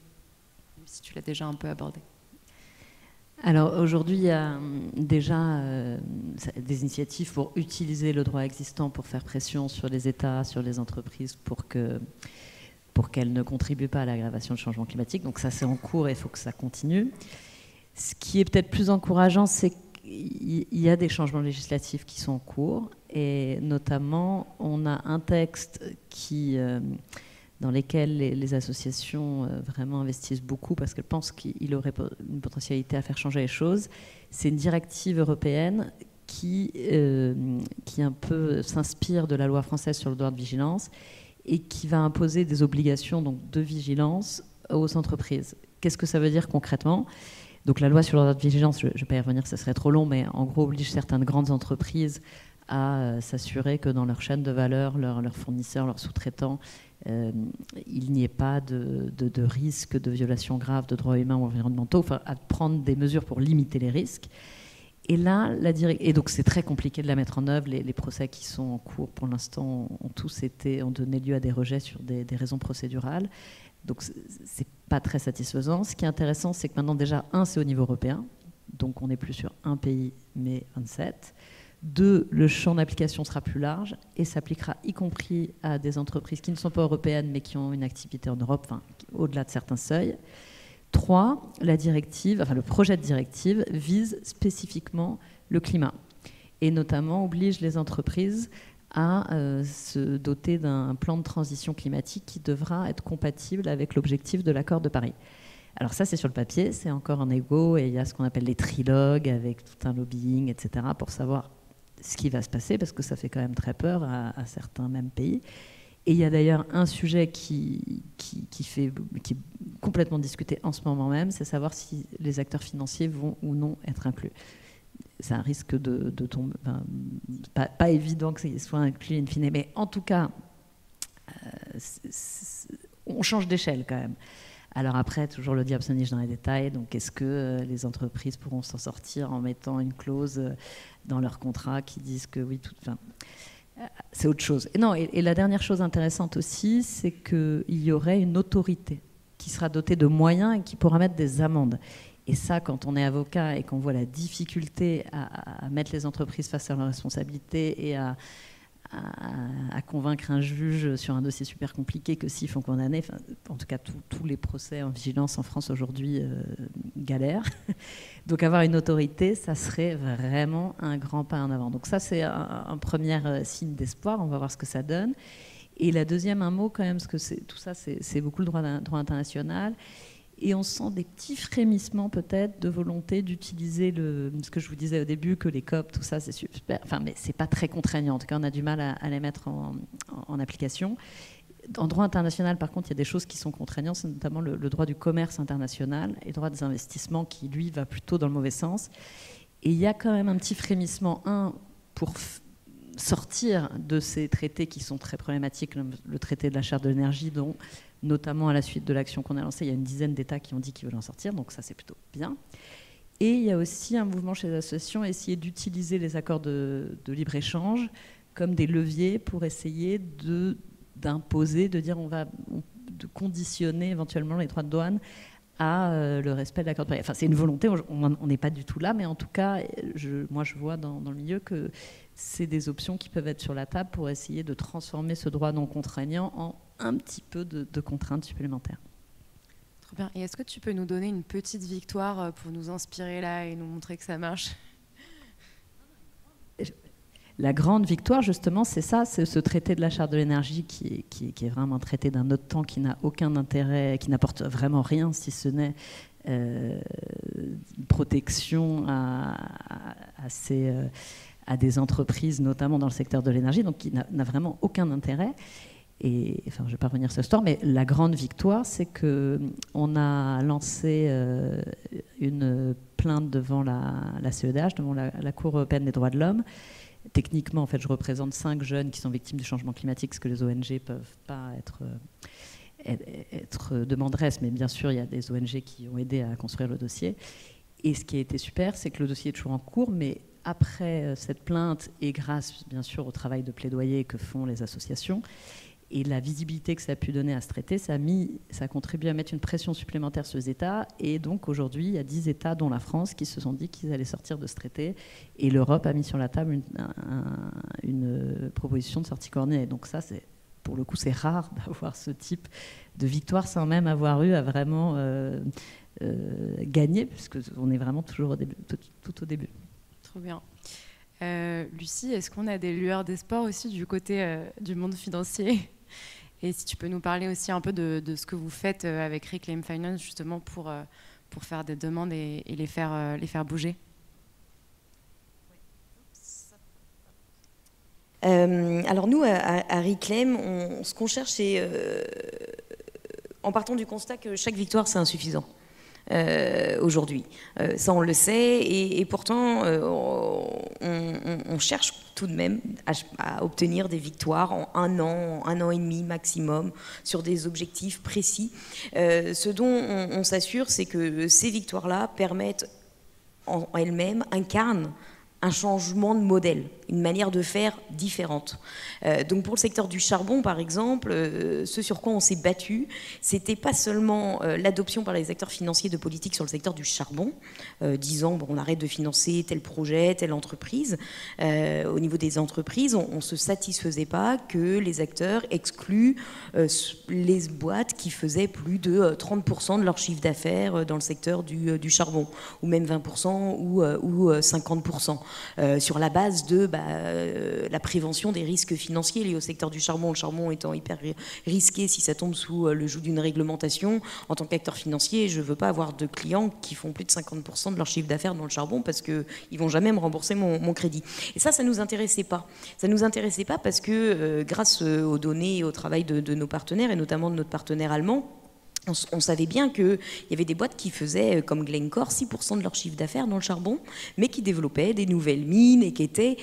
même si tu l'as déjà un peu abordé. Alors aujourd'hui, il y a déjà des initiatives pour utiliser le droit existant pour faire pression sur les États, sur les entreprises, pour qu'elles ne contribuent pas à l'aggravation du changement climatique. Donc ça, c'est en cours et il faut que ça continue. Ce qui est peut-être plus encourageant, c'est qu'il y a des changements législatifs qui sont en cours, et notamment, on a un texte dans lesquels les associations vraiment investissent beaucoup parce qu'elles pensent qu'il aurait une potentialité à faire changer les choses. C'est une directive européenne qui un peu s'inspire de la loi française sur le droit de vigilance et qui va imposer des obligations donc, de vigilance aux entreprises. Qu'est-ce que ça veut dire concrètement ? Donc la loi sur le droit de vigilance, je ne vais pas y revenir, ça serait trop long, mais en gros oblige certaines grandes entreprises à s'assurer que dans leur chaîne de valeur, leurs fournisseurs, leurs sous-traitants, il n'y ait pas de risque de violation grave de droits humains ou environnementaux, enfin, à prendre des mesures pour limiter les risques. Et là, et donc c'est très compliqué de la mettre en œuvre. Les procès qui sont en cours pour l'instant ont donné lieu à des rejets sur des raisons procédurales. Donc c'est pas très satisfaisant. Ce qui est intéressant, c'est que maintenant déjà, c'est au niveau européen. Donc on n'est plus sur un pays, mais 27. 2, le champ d'application sera plus large et s'appliquera y compris à des entreprises qui ne sont pas européennes mais qui ont une activité en Europe, enfin, au-delà de certains seuils. 3, le projet de directive vise spécifiquement le climat et notamment oblige les entreprises à se doter d'un plan de transition climatique qui devra être compatible avec l'objectif de l'accord de Paris. Alors ça, c'est sur le papier, c'est encore en égo et il y a ce qu'on appelle les trilogues avec tout un lobbying, etc. pour savoir ce qui va se passer, parce que ça fait quand même très peur à certains mêmes pays. Et il y a d'ailleurs un sujet qui est complètement discuté en ce moment même, c'est savoir si les acteurs financiers vont ou non être inclus. C'est un risque de tomber... Enfin, pas évident que ce soit inclus in fine, mais en tout cas, on change d'échelle quand même. Alors après, toujours le diable se niche dans les détails. Donc, est-ce que les entreprises pourront s'en sortir en mettant une clause dans leur contrat qui disent que oui, c'est autre chose. Et la dernière chose intéressante aussi, c'est qu'il y aurait une autorité qui sera dotée de moyens et qui pourra mettre des amendes. Et ça, quand on est avocat et qu'on voit la difficulté à mettre les entreprises face à leurs responsabilités et à convaincre un juge sur un dossier super compliqué que s'ils font condamner, en tout cas tous les procès en vigilance en France aujourd'hui galèrent. Donc avoir une autorité, ça serait vraiment un grand pas en avant. Donc ça, c'est un premier signe d'espoir, on va voir ce que ça donne. Et la deuxième, un mot quand même, parce que tout ça, c'est beaucoup le droit international. Et on sent des petits frémissements peut-être de volonté d'utiliser ce que je vous disais au début, que les COP, tout ça, c'est super. Enfin, mais c'est pas très contraignant. En tout cas, on a du mal à les mettre en application. En droit international, par contre, il y a des choses qui sont contraignantes, c'est notamment le droit du commerce international et le droit des investissements qui, lui, va plutôt dans le mauvais sens. Et il y a quand même un petit frémissement, pour sortir de ces traités qui sont très problématiques, le traité de la charte de l'énergie, dont notamment à la suite de l'action qu'on a lancée, il y a une dizaine d'États qui ont dit qu'ils veulent en sortir, donc ça c'est plutôt bien. Et il y a aussi un mouvement chez les associations, essayer d'utiliser les accords de libre-échange comme des leviers pour essayer d'imposer, de dire de conditionner éventuellement les droits de douane à le respect de l'accord de Paris. Enfin, c'est une volonté, on n'est pas du tout là, mais en tout cas, moi je vois dans le milieu que c'est des options qui peuvent être sur la table pour essayer de transformer ce droit non contraignant en un petit peu de contraintes supplémentaires. Trop bien. Et est-ce que tu peux nous donner une petite victoire pour nous inspirer là et nous montrer que ça marche ? La grande victoire, justement, c'est ça, c'est ce traité de la Charte de l'énergie qui est vraiment un traité d'un autre temps, qui n'a aucun intérêt, qui n'apporte vraiment rien, si ce n'est protection à des entreprises, notamment dans le secteur de l'énergie, donc qui n'a vraiment aucun intérêt. Et, enfin, je ne vais pas revenir sur cette histoire, mais la grande victoire, c'est qu'on a lancé une plainte devant la CEDH, devant la Cour européenne des droits de l'homme. Techniquement, en fait, je représente 5 jeunes qui sont victimes du changement climatique, ce que les ONG ne peuvent pas être demanderesses, mais bien sûr, il y a des ONG qui ont aidé à construire le dossier. Et ce qui a été super, c'est que le dossier est toujours en cours, mais après cette plainte, et grâce, bien sûr, au travail de plaidoyer que font les associations, et la visibilité que ça a pu donner à ce traité, ça a contribué à mettre une pression supplémentaire sur les États. Et donc aujourd'hui, il y a 10 États, dont la France, qui se sont dit qu'ils allaient sortir de ce traité. Et l'Europe a mis sur la table une proposition de sortie coordonnée. Donc ça, pour le coup, c'est rare d'avoir ce type de victoire sans même avoir eu à vraiment gagner, puisqu'on est vraiment toujours tout au début. Trop bien. Lucie, est-ce qu'on a des lueurs d'espoir aussi du côté du monde financier ? Et si tu peux nous parler aussi un peu de ce que vous faites avec Reclaim Finance, justement pour faire des demandes et les faire bouger. Alors nous, à Reclaim, ce qu'on cherche, c'est, en partant du constat que chaque victoire, c'est insuffisant. Aujourd'hui. Ça, on le sait, et pourtant, on cherche tout de même à obtenir des victoires en un an et demi maximum, sur des objectifs précis. Ce dont on s'assure, c'est que ces victoires-là permettent en elles-mêmes, incarnent un changement de modèle, une manière de faire différente. Donc pour le secteur du charbon, par exemple, ce sur quoi on s'est battu, c'était pas seulement l'adoption par les acteurs financiers de politiques sur le secteur du charbon, disant bon, on arrête de financer tel projet, telle entreprise. Au niveau des entreprises, on se satisfaisait pas que les acteurs excluent les boîtes qui faisaient plus de 30% de leur chiffre d'affaires dans le secteur du charbon, ou même 20% ou 50%. Sur la base de la prévention des risques financiers liés au secteur du charbon. Le charbon étant hyper risqué si ça tombe sous le joug d'une réglementation. En tant qu'acteur financier, je ne veux pas avoir de clients qui font plus de 50% de leur chiffre d'affaires dans le charbon parce qu'ils ne vont jamais me rembourser mon crédit. Et ça ne nous intéressait pas. Ça ne nous intéressait pas parce que grâce aux données et au travail de nos partenaires, et notamment de notre partenaire allemand, on savait bien qu'il y avait des boîtes qui faisaient, comme Glencore, 6% de leur chiffre d'affaires dans le charbon, mais qui développaient des nouvelles mines et qui étaient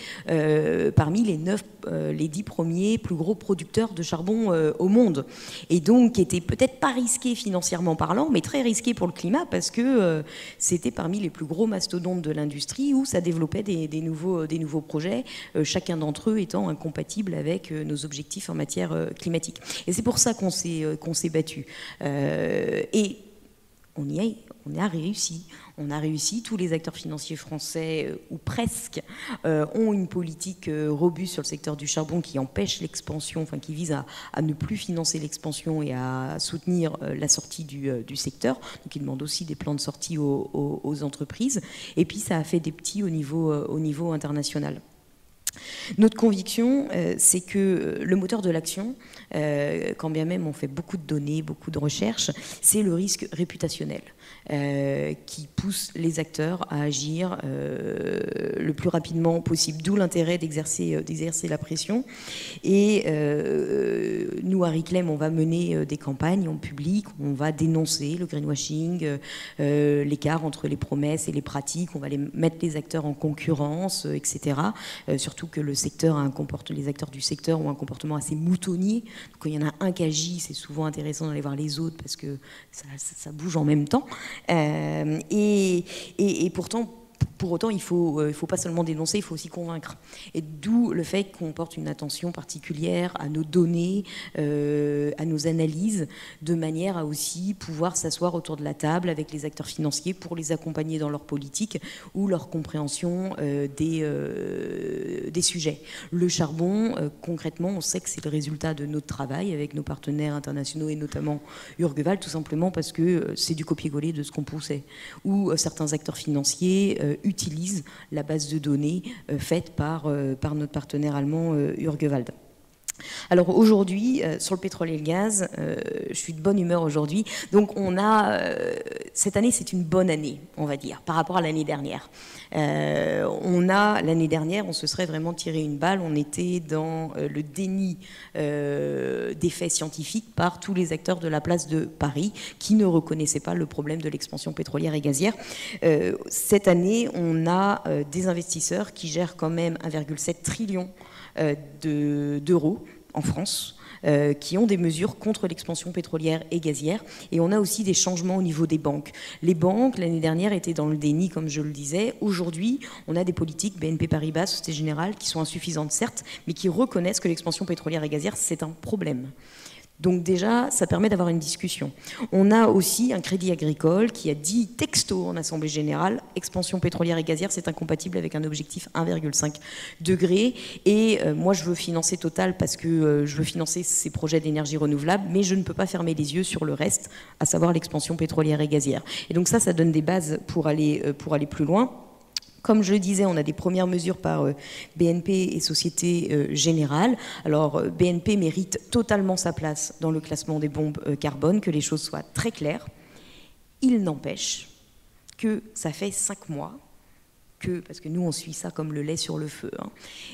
parmi les 10 premiers plus gros producteurs de charbon au monde. Et donc, qui étaient peut-être pas risqués financièrement parlant, mais très risqués pour le climat, parce que c'était parmi les plus gros mastodontes de l'industrie où ça développait des nouveaux projets, chacun d'entre eux étant incompatible avec nos objectifs en matière climatique. Et c'est pour ça qu'on s'est battu. Et on a réussi. On a réussi. Tous les acteurs financiers français, ou presque, ont une politique robuste sur le secteur du charbon qui empêche l'expansion, enfin qui vise à ne plus financer l'expansion et à soutenir la sortie du secteur. Donc ils demandent aussi des plans de sortie aux entreprises. Et puis ça a fait des petits au niveau international. Notre conviction, c'est que le moteur de l'action, quand bien même on fait beaucoup de données, beaucoup de recherches, c'est le risque réputationnel qui pousse les acteurs à agir le plus rapidement possible, d'où l'intérêt d'exercer la pression. Et nous, à Reclaim, on va mener des campagnes en public, on va dénoncer le greenwashing, l'écart entre les promesses et les pratiques, on va mettre les acteurs en concurrence, etc. Surtout que le secteur les acteurs du secteur ont un comportement assez moutonnier. Donc, quand il y en a un qui agit, c'est souvent intéressant d'aller voir les autres parce que ça bouge en même temps. Et pourtant, pour autant, il ne faut pas seulement dénoncer, il faut aussi convaincre. Et d'où le fait qu'on porte une attention particulière à nos données, à nos analyses, de manière à aussi pouvoir s'asseoir autour de la table avec les acteurs financiers pour les accompagner dans leur politique ou leur compréhension des sujets. Le charbon, concrètement, on sait que c'est le résultat de notre travail avec nos partenaires internationaux et notamment Urgeval, tout simplement parce que c'est du copier-coller de ce qu'on poussait. Ou certains acteurs financiers utilisent la base de données faite par notre partenaire allemand Urgewald. Alors aujourd'hui, sur le pétrole et le gaz, je suis de bonne humeur aujourd'hui. Donc on a, cette année c'est une bonne année, on va dire, par rapport à l'année dernière. L'année dernière, on se serait vraiment tiré une balle, on était dans le déni des faits scientifiques par tous les acteurs de la place de Paris qui ne reconnaissaient pas le problème de l'expansion pétrolière et gazière. Cette année, on a des investisseurs qui gèrent quand même 1,7 trillion d'euros en France, qui ont des mesures contre l'expansion pétrolière et gazière. Et on a aussi des changements au niveau des banques. Les banques, l'année dernière, étaient dans le déni, comme je le disais. Aujourd'hui, on a des politiques BNP Paribas, Société Générale, qui sont insuffisantes, certes, mais qui reconnaissent que l'expansion pétrolière et gazière, c'est un problème. Donc déjà, ça permet d'avoir une discussion. On a aussi un Crédit Agricole qui a dit texto en Assemblée Générale, expansion pétrolière et gazière, c'est incompatible avec un objectif 1,5 degré. Et moi, je veux financer Total parce que je veux financer ces projets d'énergie renouvelable, mais je ne peux pas fermer les yeux sur le reste, à savoir l'expansion pétrolière et gazière. Et donc ça donne des bases pour aller plus loin. Comme je le disais, on a des premières mesures par BNP et Société Générale. Alors, BNP mérite totalement sa place dans le classement des bombes carbone, que les choses soient très claires. Il n'empêche que ça fait 5 mois, parce que nous, on suit ça comme le lait sur le feu, hein,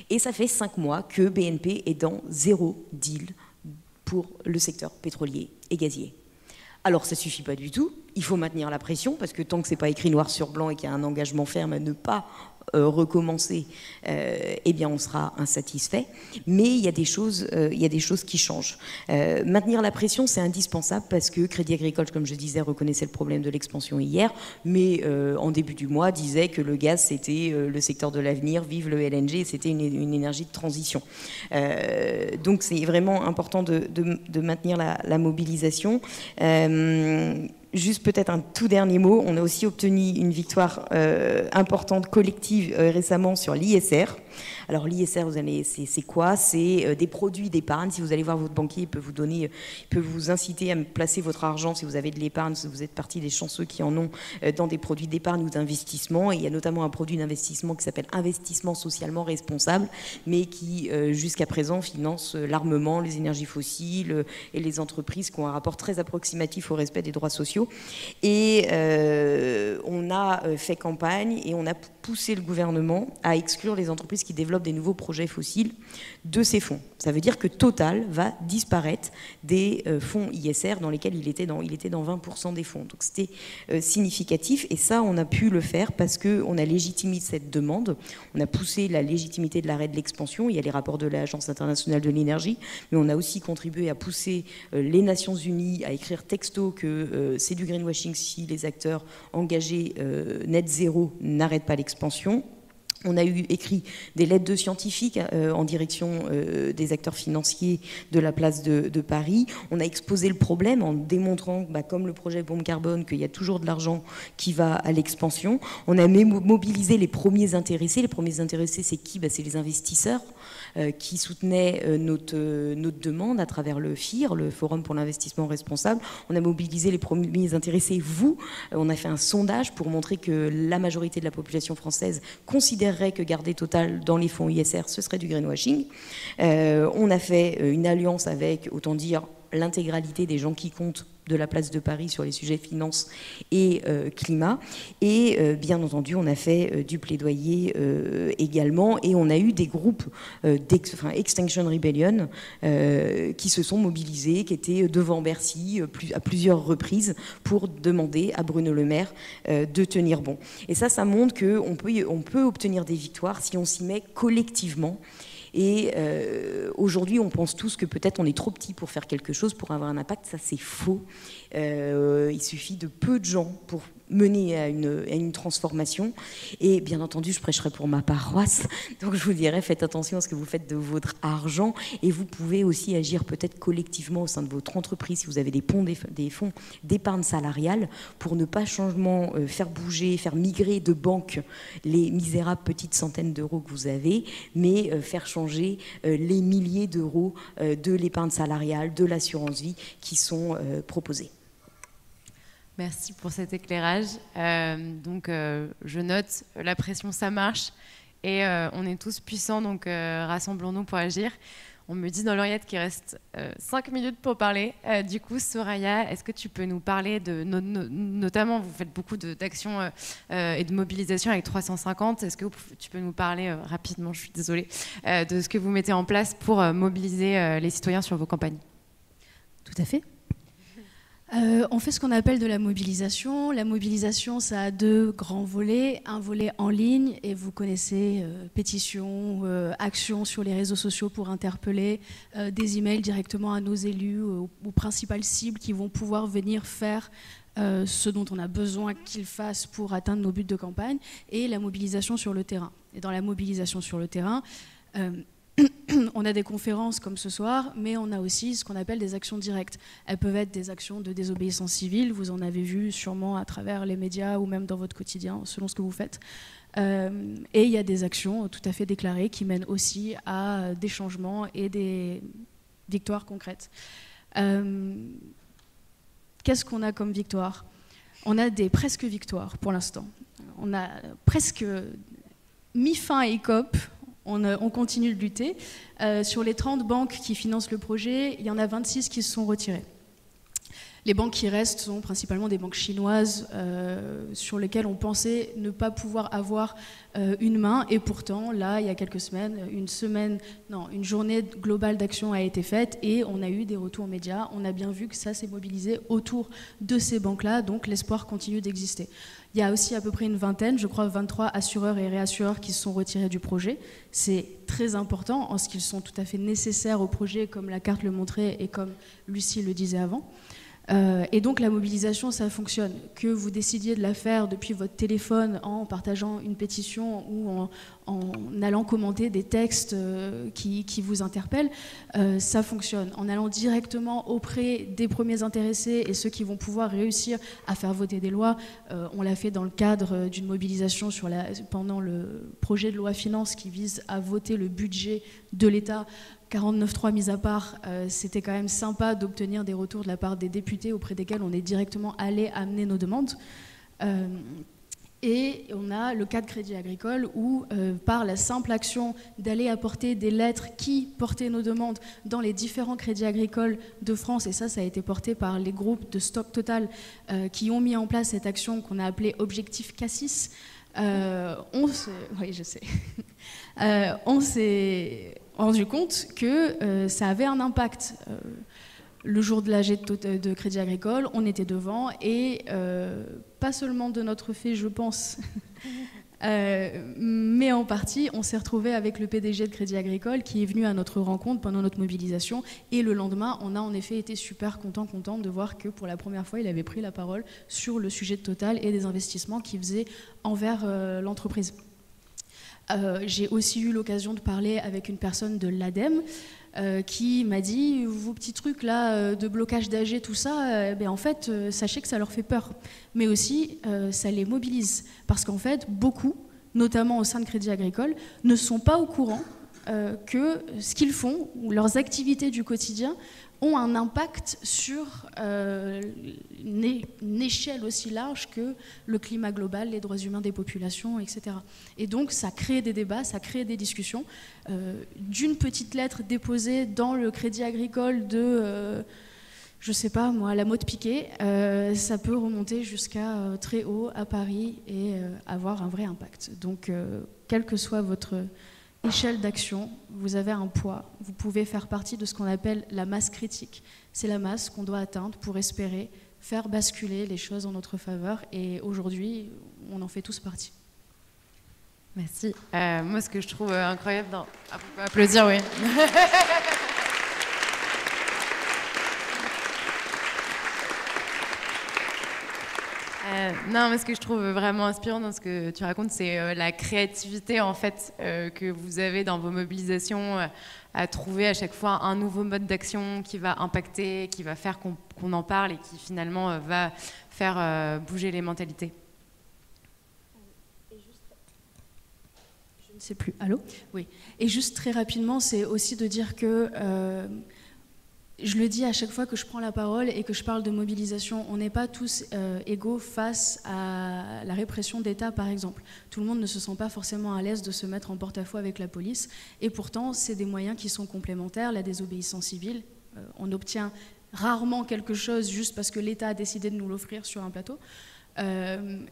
et ça fait 5 mois que BNP est dans 0 deal pour le secteur pétrolier et gazier. Alors, ça ne suffit pas du tout. Il faut maintenir la pression, parce que tant que ce n'est pas écrit noir sur blanc et qu'il y a un engagement ferme à ne pas recommencer, eh bien, on sera insatisfait. Mais il y a des choses qui changent. Maintenir la pression, c'est indispensable, parce que Crédit Agricole, comme je disais, reconnaissait le problème de l'expansion hier, mais en début du mois, disait que le gaz, c'était le secteur de l'avenir, vive le LNG, et c'était une énergie de transition. Donc, c'est vraiment important de maintenir la mobilisation. Juste peut-être un tout dernier mot, on a aussi obtenu une victoire importante collective récemment sur l'ISR. Alors l'ISR, c'est quoi? C'est des produits d'épargne. Si vous allez voir votre banquier, il peut vous inciter à placer votre argent si vous avez de l'épargne, si vous êtes partie des chanceux qui en ont, dans des produits d'épargne ou d'investissement. Et il y a notamment un produit d'investissement qui s'appelle Investissement socialement responsable, mais qui jusqu'à présent finance l'armement, les énergies fossiles et les entreprises qui ont un rapport très approximatif au respect des droits sociaux. Et on a fait campagne et on a poussé le gouvernement à exclure les entreprises qui développent des nouveaux projets fossiles de ces fonds. Ça veut dire que Total va disparaître des fonds ISR dans lesquels il était dans 20% des fonds. Donc c'était significatif, et ça on a pu le faire parce qu'on a légitimé cette demande, on a poussé la légitimité de l'arrêt de l'expansion. Il y a les rapports de l'Agence internationale de l'énergie, mais on a aussi contribué à pousser les Nations Unies à écrire texto que c'est du greenwashing si les acteurs engagés net zéro n'arrêtent pas l'expansion. On a écrit des lettres de scientifiques en direction des acteurs financiers de la place de Paris. On a exposé le problème en démontrant, comme le projet Bombe Carbone, qu'il y a toujours de l'argent qui va à l'expansion. On a mobilisé les premiers intéressés. Les premiers intéressés, c'est qui? C'est les investisseurs qui soutenaient notre demande à travers le FIR, le Forum pour l'investissement responsable. On a mobilisé les premiers intéressés, vous. On a fait un sondage pour montrer que la majorité de la population française considère que garder Total dans les fonds ISR, ce serait du greenwashing. On a fait une alliance avec, autant dire, l'intégralité des gens qui comptent de la place de Paris sur les sujets finance et climat. Et bien entendu, on a fait du plaidoyer également, et on a eu des groupes Extinction Rebellion qui se sont mobilisés, qui étaient devant Bercy à plusieurs reprises pour demander à Bruno Le Maire de tenir bon. Et ça montre qu'on peut obtenir des victoires si on s'y met collectivement. Et aujourd'hui, on pense tous que peut-être on est trop petit pour faire quelque chose, pour avoir un impact. Ça, c'est faux. Il suffit de peu de gens pour mener à une transformation. Et bien entendu, je prêcherai pour ma paroisse. Donc je vous dirais, faites attention à ce que vous faites de votre argent. Et vous pouvez aussi agir peut-être collectivement au sein de votre entreprise, si vous avez des fonds d'épargne salariale, pour ne pas faire bouger, faire migrer de banque les misérables petites centaines d'euros que vous avez, mais faire changer les milliers d'euros de l'épargne salariale, de l'assurance vie qui sont proposés. Merci pour cet éclairage. Je note, la pression, ça marche. Et on est tous puissants, donc rassemblons-nous pour agir. On me dit dans l'oreillette qu'il reste 5 minutes pour parler. Du coup, Soraya, est-ce que tu peux nous parler de... notamment, vous faites beaucoup d'actions et de mobilisation avec 350. Est-ce que tu peux nous parler rapidement, je suis désolée, de ce que vous mettez en place pour mobiliser les citoyens sur vos campagnes? Tout à fait. On fait ce qu'on appelle de la mobilisation. La mobilisation, ça a 2 grands volets. Un volet en ligne, et vous connaissez pétition, action sur les réseaux sociaux pour interpeller, des emails directement à nos élus, aux principales cibles qui vont pouvoir venir faire ce dont on a besoin qu'ils fassent pour atteindre nos buts de campagne, et la mobilisation sur le terrain. Et dans la mobilisation sur le terrain, on a des conférences comme ce soir, mais on a aussi ce qu'on appelle des actions directes. Elles peuvent être des actions de désobéissance civile, vous en avez vu sûrement à travers les médias ou même dans votre quotidien, selon ce que vous faites. Et il y a des actions tout à fait déclarées qui mènent aussi à des changements et des victoires concrètes. Qu'est-ce qu'on a comme victoire? On a des presque victoires pour l'instant. On a presque mis fin à ECOP. On continue de lutter. Sur les 30 banques qui financent le projet, il y en a 26 qui se sont retirées. Les banques qui restent sont principalement des banques chinoises sur lesquelles on pensait ne pas pouvoir avoir une main. Et pourtant, là, il y a quelques semaines, une journée globale d'action a été faite et on a eu des retours médias. On a bien vu que ça s'est mobilisé autour de ces banques-là, donc l'espoir continue d'exister. Il y a aussi à peu près une vingtaine, je crois 23 assureurs et réassureurs qui se sont retirés du projet. C'est très important en ce qu'ils sont tout à fait nécessaires au projet, comme la carte le montrait et comme Lucie le disait avant. Et donc la mobilisation, ça fonctionne. Que vous décidiez de la faire depuis votre téléphone en partageant une pétition ou en allant commenter des textes qui vous interpellent, ça fonctionne. En allant directement auprès des premiers intéressés et ceux qui vont pouvoir réussir à faire voter des lois, on l'a fait dans le cadre d'une mobilisation pendant le projet de loi finance qui vise à voter le budget de l'État. 49.3 mis à part, c'était quand même sympa d'obtenir des retours de la part des députés auprès desquels on est directement allé amener nos demandes. Et on a le cas de Crédit Agricole où, par la simple action d'aller apporter des lettres qui portaient nos demandes dans les différents crédits agricoles de France, et ça a été porté par les groupes de Stock Total qui ont mis en place cette action qu'on a appelée Objectif Cassis, oui, je sais. On s'est rendu compte que ça avait un impact. Le jour de l'AG de Crédit Agricole, on était devant et pas seulement de notre fait, je pense, mais en partie, on s'est retrouvé avec le PDG de Crédit Agricole qui est venu à notre rencontre pendant notre mobilisation et le lendemain, on a en effet été super content de voir que pour la première fois, il avait pris la parole sur le sujet de Total et des investissements qu'il faisait envers l'entreprise. J'ai aussi eu l'occasion de parler avec une personne de l'ADEME qui m'a dit, vos petits trucs là de blocage d'AG, tout ça, en fait, sachez que ça leur fait peur. Mais aussi, ça les mobilise. Parce qu'en fait, beaucoup, notamment au sein de Crédit Agricole, ne sont pas au courant que ce qu'ils font, ou leurs activités du quotidien, ont un impact sur une échelle aussi large que le climat global, les droits humains des populations, etc. Et donc ça crée des débats, ça crée des discussions. D'une petite lettre déposée dans le Crédit Agricole de je sais pas moi, la mode piquée, ça peut remonter jusqu'à très haut à Paris et avoir un vrai impact. Donc, quelle que soit votre échelle d'action, vous avez un poids. Vous pouvez faire partie de ce qu'on appelle la masse critique. C'est la masse qu'on doit atteindre pour espérer faire basculer les choses en notre faveur. Et aujourd'hui, on en fait tous partie. Merci. Moi, ce que je trouve incroyable dans... Ah, vous pouvez applaudir, oui. Non, mais ce que je trouve vraiment inspirant dans ce que tu racontes, c'est la créativité en fait que vous avez dans vos mobilisations, à trouver à chaque fois un nouveau mode d'action qui va impacter, qui va faire qu'on en parle et qui finalement va faire bouger les mentalités. Je ne sais plus. Allô ? Oui. Et juste très rapidement, c'est aussi de dire que je le dis à chaque fois que je prends la parole et que je parle de mobilisation, on n'est pas tous égaux face à la répression d'État, par exemple. Tout le monde ne se sent pas forcément à l'aise de se mettre en porte-à-faux avec la police. Et pourtant, c'est des moyens qui sont complémentaires. La désobéissance civile, on obtient rarement quelque chose juste parce que l'État a décidé de nous l'offrir sur un plateau.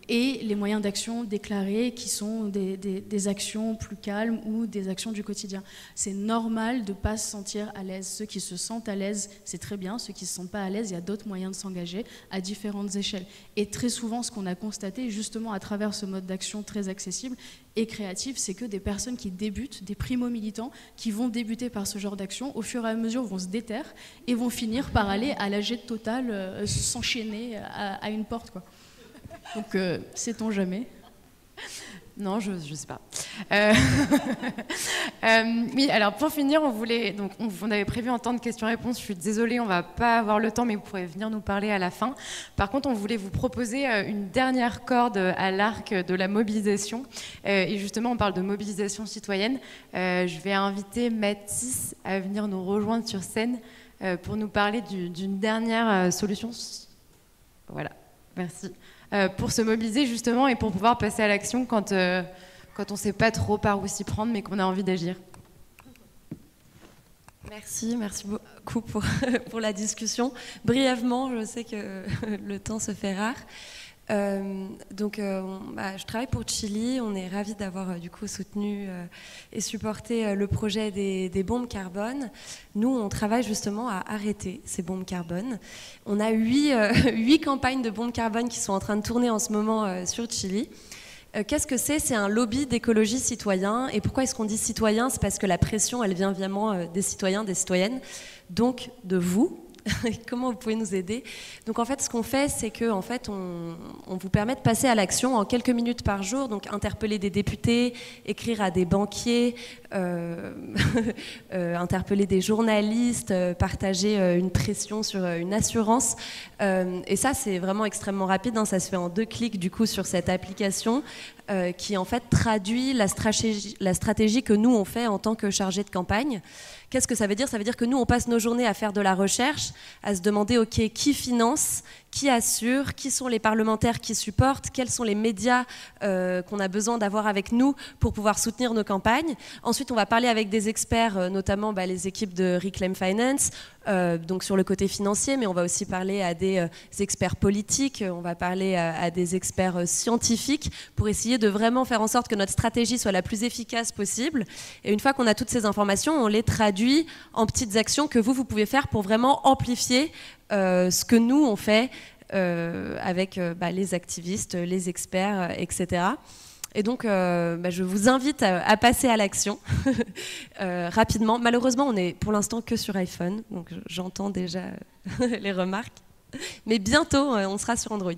Et les moyens d'action déclarés qui sont des actions plus calmes ou des actions du quotidien. C'est normal de ne pas se sentir à l'aise. Ceux qui se sentent à l'aise, c'est très bien. Ceux qui ne se sentent pas à l'aise, il y a d'autres moyens de s'engager à différentes échelles. Et très souvent, ce qu'on a constaté, justement à travers ce mode d'action très accessible et créatif, c'est que des personnes qui débutent, des primo-militants, qui vont débuter par ce genre d'action, au fur et à mesure vont se déterrer et vont finir par aller à la jet totale, s'enchaîner à une porte, quoi. Donc, sait-on jamais? Non, je sais pas. Oui, alors pour finir, on avait prévu un temps de questions-réponses. Je suis désolée, on va pas avoir le temps, mais vous pourrez venir nous parler à la fin. Par contre, on voulait vous proposer une dernière corde à l'arc de la mobilisation. Et justement, on parle de mobilisation citoyenne. Je vais inviter Mathis à venir nous rejoindre sur scène pour nous parler d'une dernière solution. Voilà, merci. Pour se mobiliser justement et pour pouvoir passer à l'action quand on ne sait pas trop par où s'y prendre mais qu'on a envie d'agir. Merci beaucoup pour la discussion. Brièvement, je sais que le temps se fait rare. Je travaille pour Chili. On est ravis d'avoir du coup soutenu et supporté le projet des bombes carbone. Nous, on travaille justement à arrêter ces bombes carbone. On a 8 campagnes de bombes carbone qui sont en train de tourner en ce moment sur Chili. Qu'est-ce que c'est ? C'est un lobby d'écologie citoyen. Et pourquoi est-ce qu'on dit citoyen ? C'est parce que la pression, elle vient vraiment des citoyens, des citoyennes, donc de vous. Comment vous pouvez nous aider? Donc en fait, ce qu'on fait, c'est que en fait, on vous permet de passer à l'action en quelques minutes par jour. Donc interpeller des députés, écrire à des banquiers, interpeller des journalistes, partager une pression sur une assurance. Et ça, c'est vraiment extrêmement rapide. Hein. Ça se fait en 2 clics du coup sur cette application qui en fait traduit la stratégie que nous on fait en tant que chargé de campagne. Qu'est-ce que ça veut dire ? Ça veut dire que nous, on passe nos journées à faire de la recherche, à se demander, OK, qui finance, qui assure, qui sont les parlementaires qui supportent, quels sont les médias qu'on a besoin d'avoir avec nous pour pouvoir soutenir nos campagnes. Ensuite, on va parler avec des experts, notamment les équipes de Reclaim Finance, donc sur le côté financier, mais on va aussi parler à des experts politiques, on va parler à des experts scientifiques pour essayer de vraiment faire en sorte que notre stratégie soit la plus efficace possible. Et une fois qu'on a toutes ces informations, on les traduit en petites actions que vous pouvez faire pour vraiment amplifier ce que nous, on fait avec les activistes, les experts, etc. Et donc, je vous invite à passer à l'action rapidement. Malheureusement, on est pour l'instant que sur iPhone, donc j'entends déjà les remarques. Mais bientôt, on sera sur Android.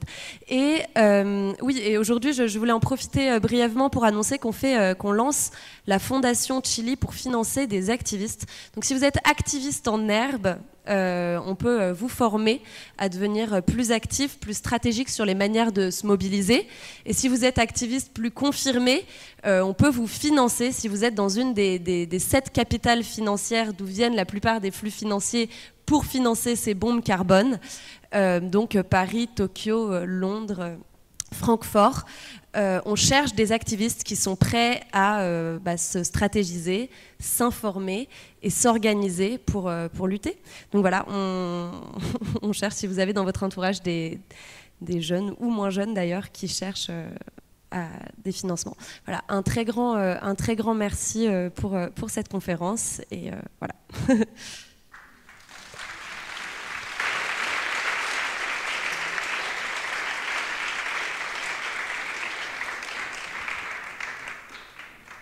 Et et aujourd'hui, je voulais en profiter brièvement pour annoncer qu'on lance la Fondation Chili pour financer des activistes. Donc, si vous êtes activiste en herbe, on peut vous former à devenir plus actif, plus stratégique sur les manières de se mobiliser. Et si vous êtes activiste plus confirmé, on peut vous financer si vous êtes dans une des 7 capitales financières d'où viennent la plupart des flux financiers pour financer ces bombes carbone. Donc Paris, Tokyo, Londres, Francfort. on cherche des activistes qui sont prêts à se stratégiser, s'informer et s'organiser pour lutter. Donc voilà, on cherche, si vous avez dans votre entourage des jeunes ou moins jeunes d'ailleurs qui cherchent des financements. Voilà, un très grand merci pour cette conférence et voilà.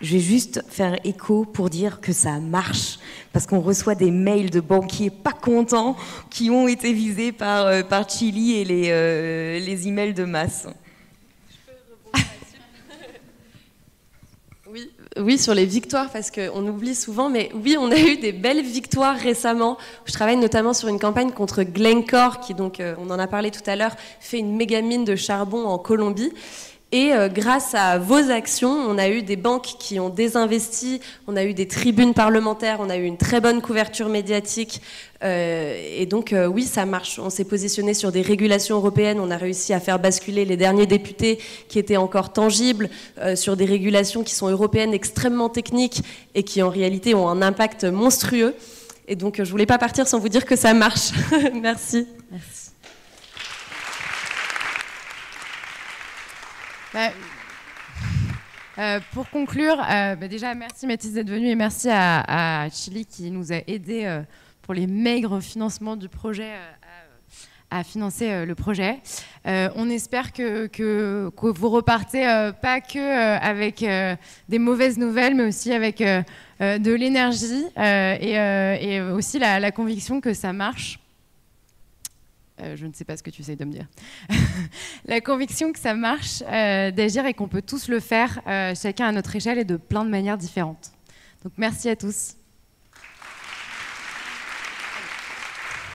Je vais juste faire écho pour dire que ça marche, parce qu'on reçoit des mails de banquiers pas contents qui ont été visés par Chili et les emails de masse. Oui, sur les victoires, parce qu'on oublie souvent, mais oui, on a eu des belles victoires récemment. Je travaille notamment sur une campagne contre Glencore, qui donc, on en a parlé tout à l'heure, fait une méga mine de charbon en Colombie. Et grâce à vos actions, on a eu des banques qui ont désinvesti, on a eu des tribunes parlementaires, on a eu une très bonne couverture médiatique. Et donc, oui, ça marche. On s'est positionné sur des régulations européennes, on a réussi à faire basculer les derniers députés qui étaient encore tangibles sur des régulations qui sont européennes extrêmement techniques et qui, en réalité, ont un impact monstrueux. Et donc, je ne voulais pas partir sans vous dire que ça marche. Merci. Merci. Pour conclure, déjà merci Métis d'être venu et merci à Chili qui nous a aidés pour les maigres financements du projet à financer le projet. On espère que vous repartez pas que avec des mauvaises nouvelles, mais aussi avec de l'énergie et aussi la conviction que ça marche. Je ne sais pas ce que tu essayes de me dire. La conviction que ça marche d'agir et qu'on peut tous le faire, chacun à notre échelle et de plein de manières différentes. Donc merci à tous.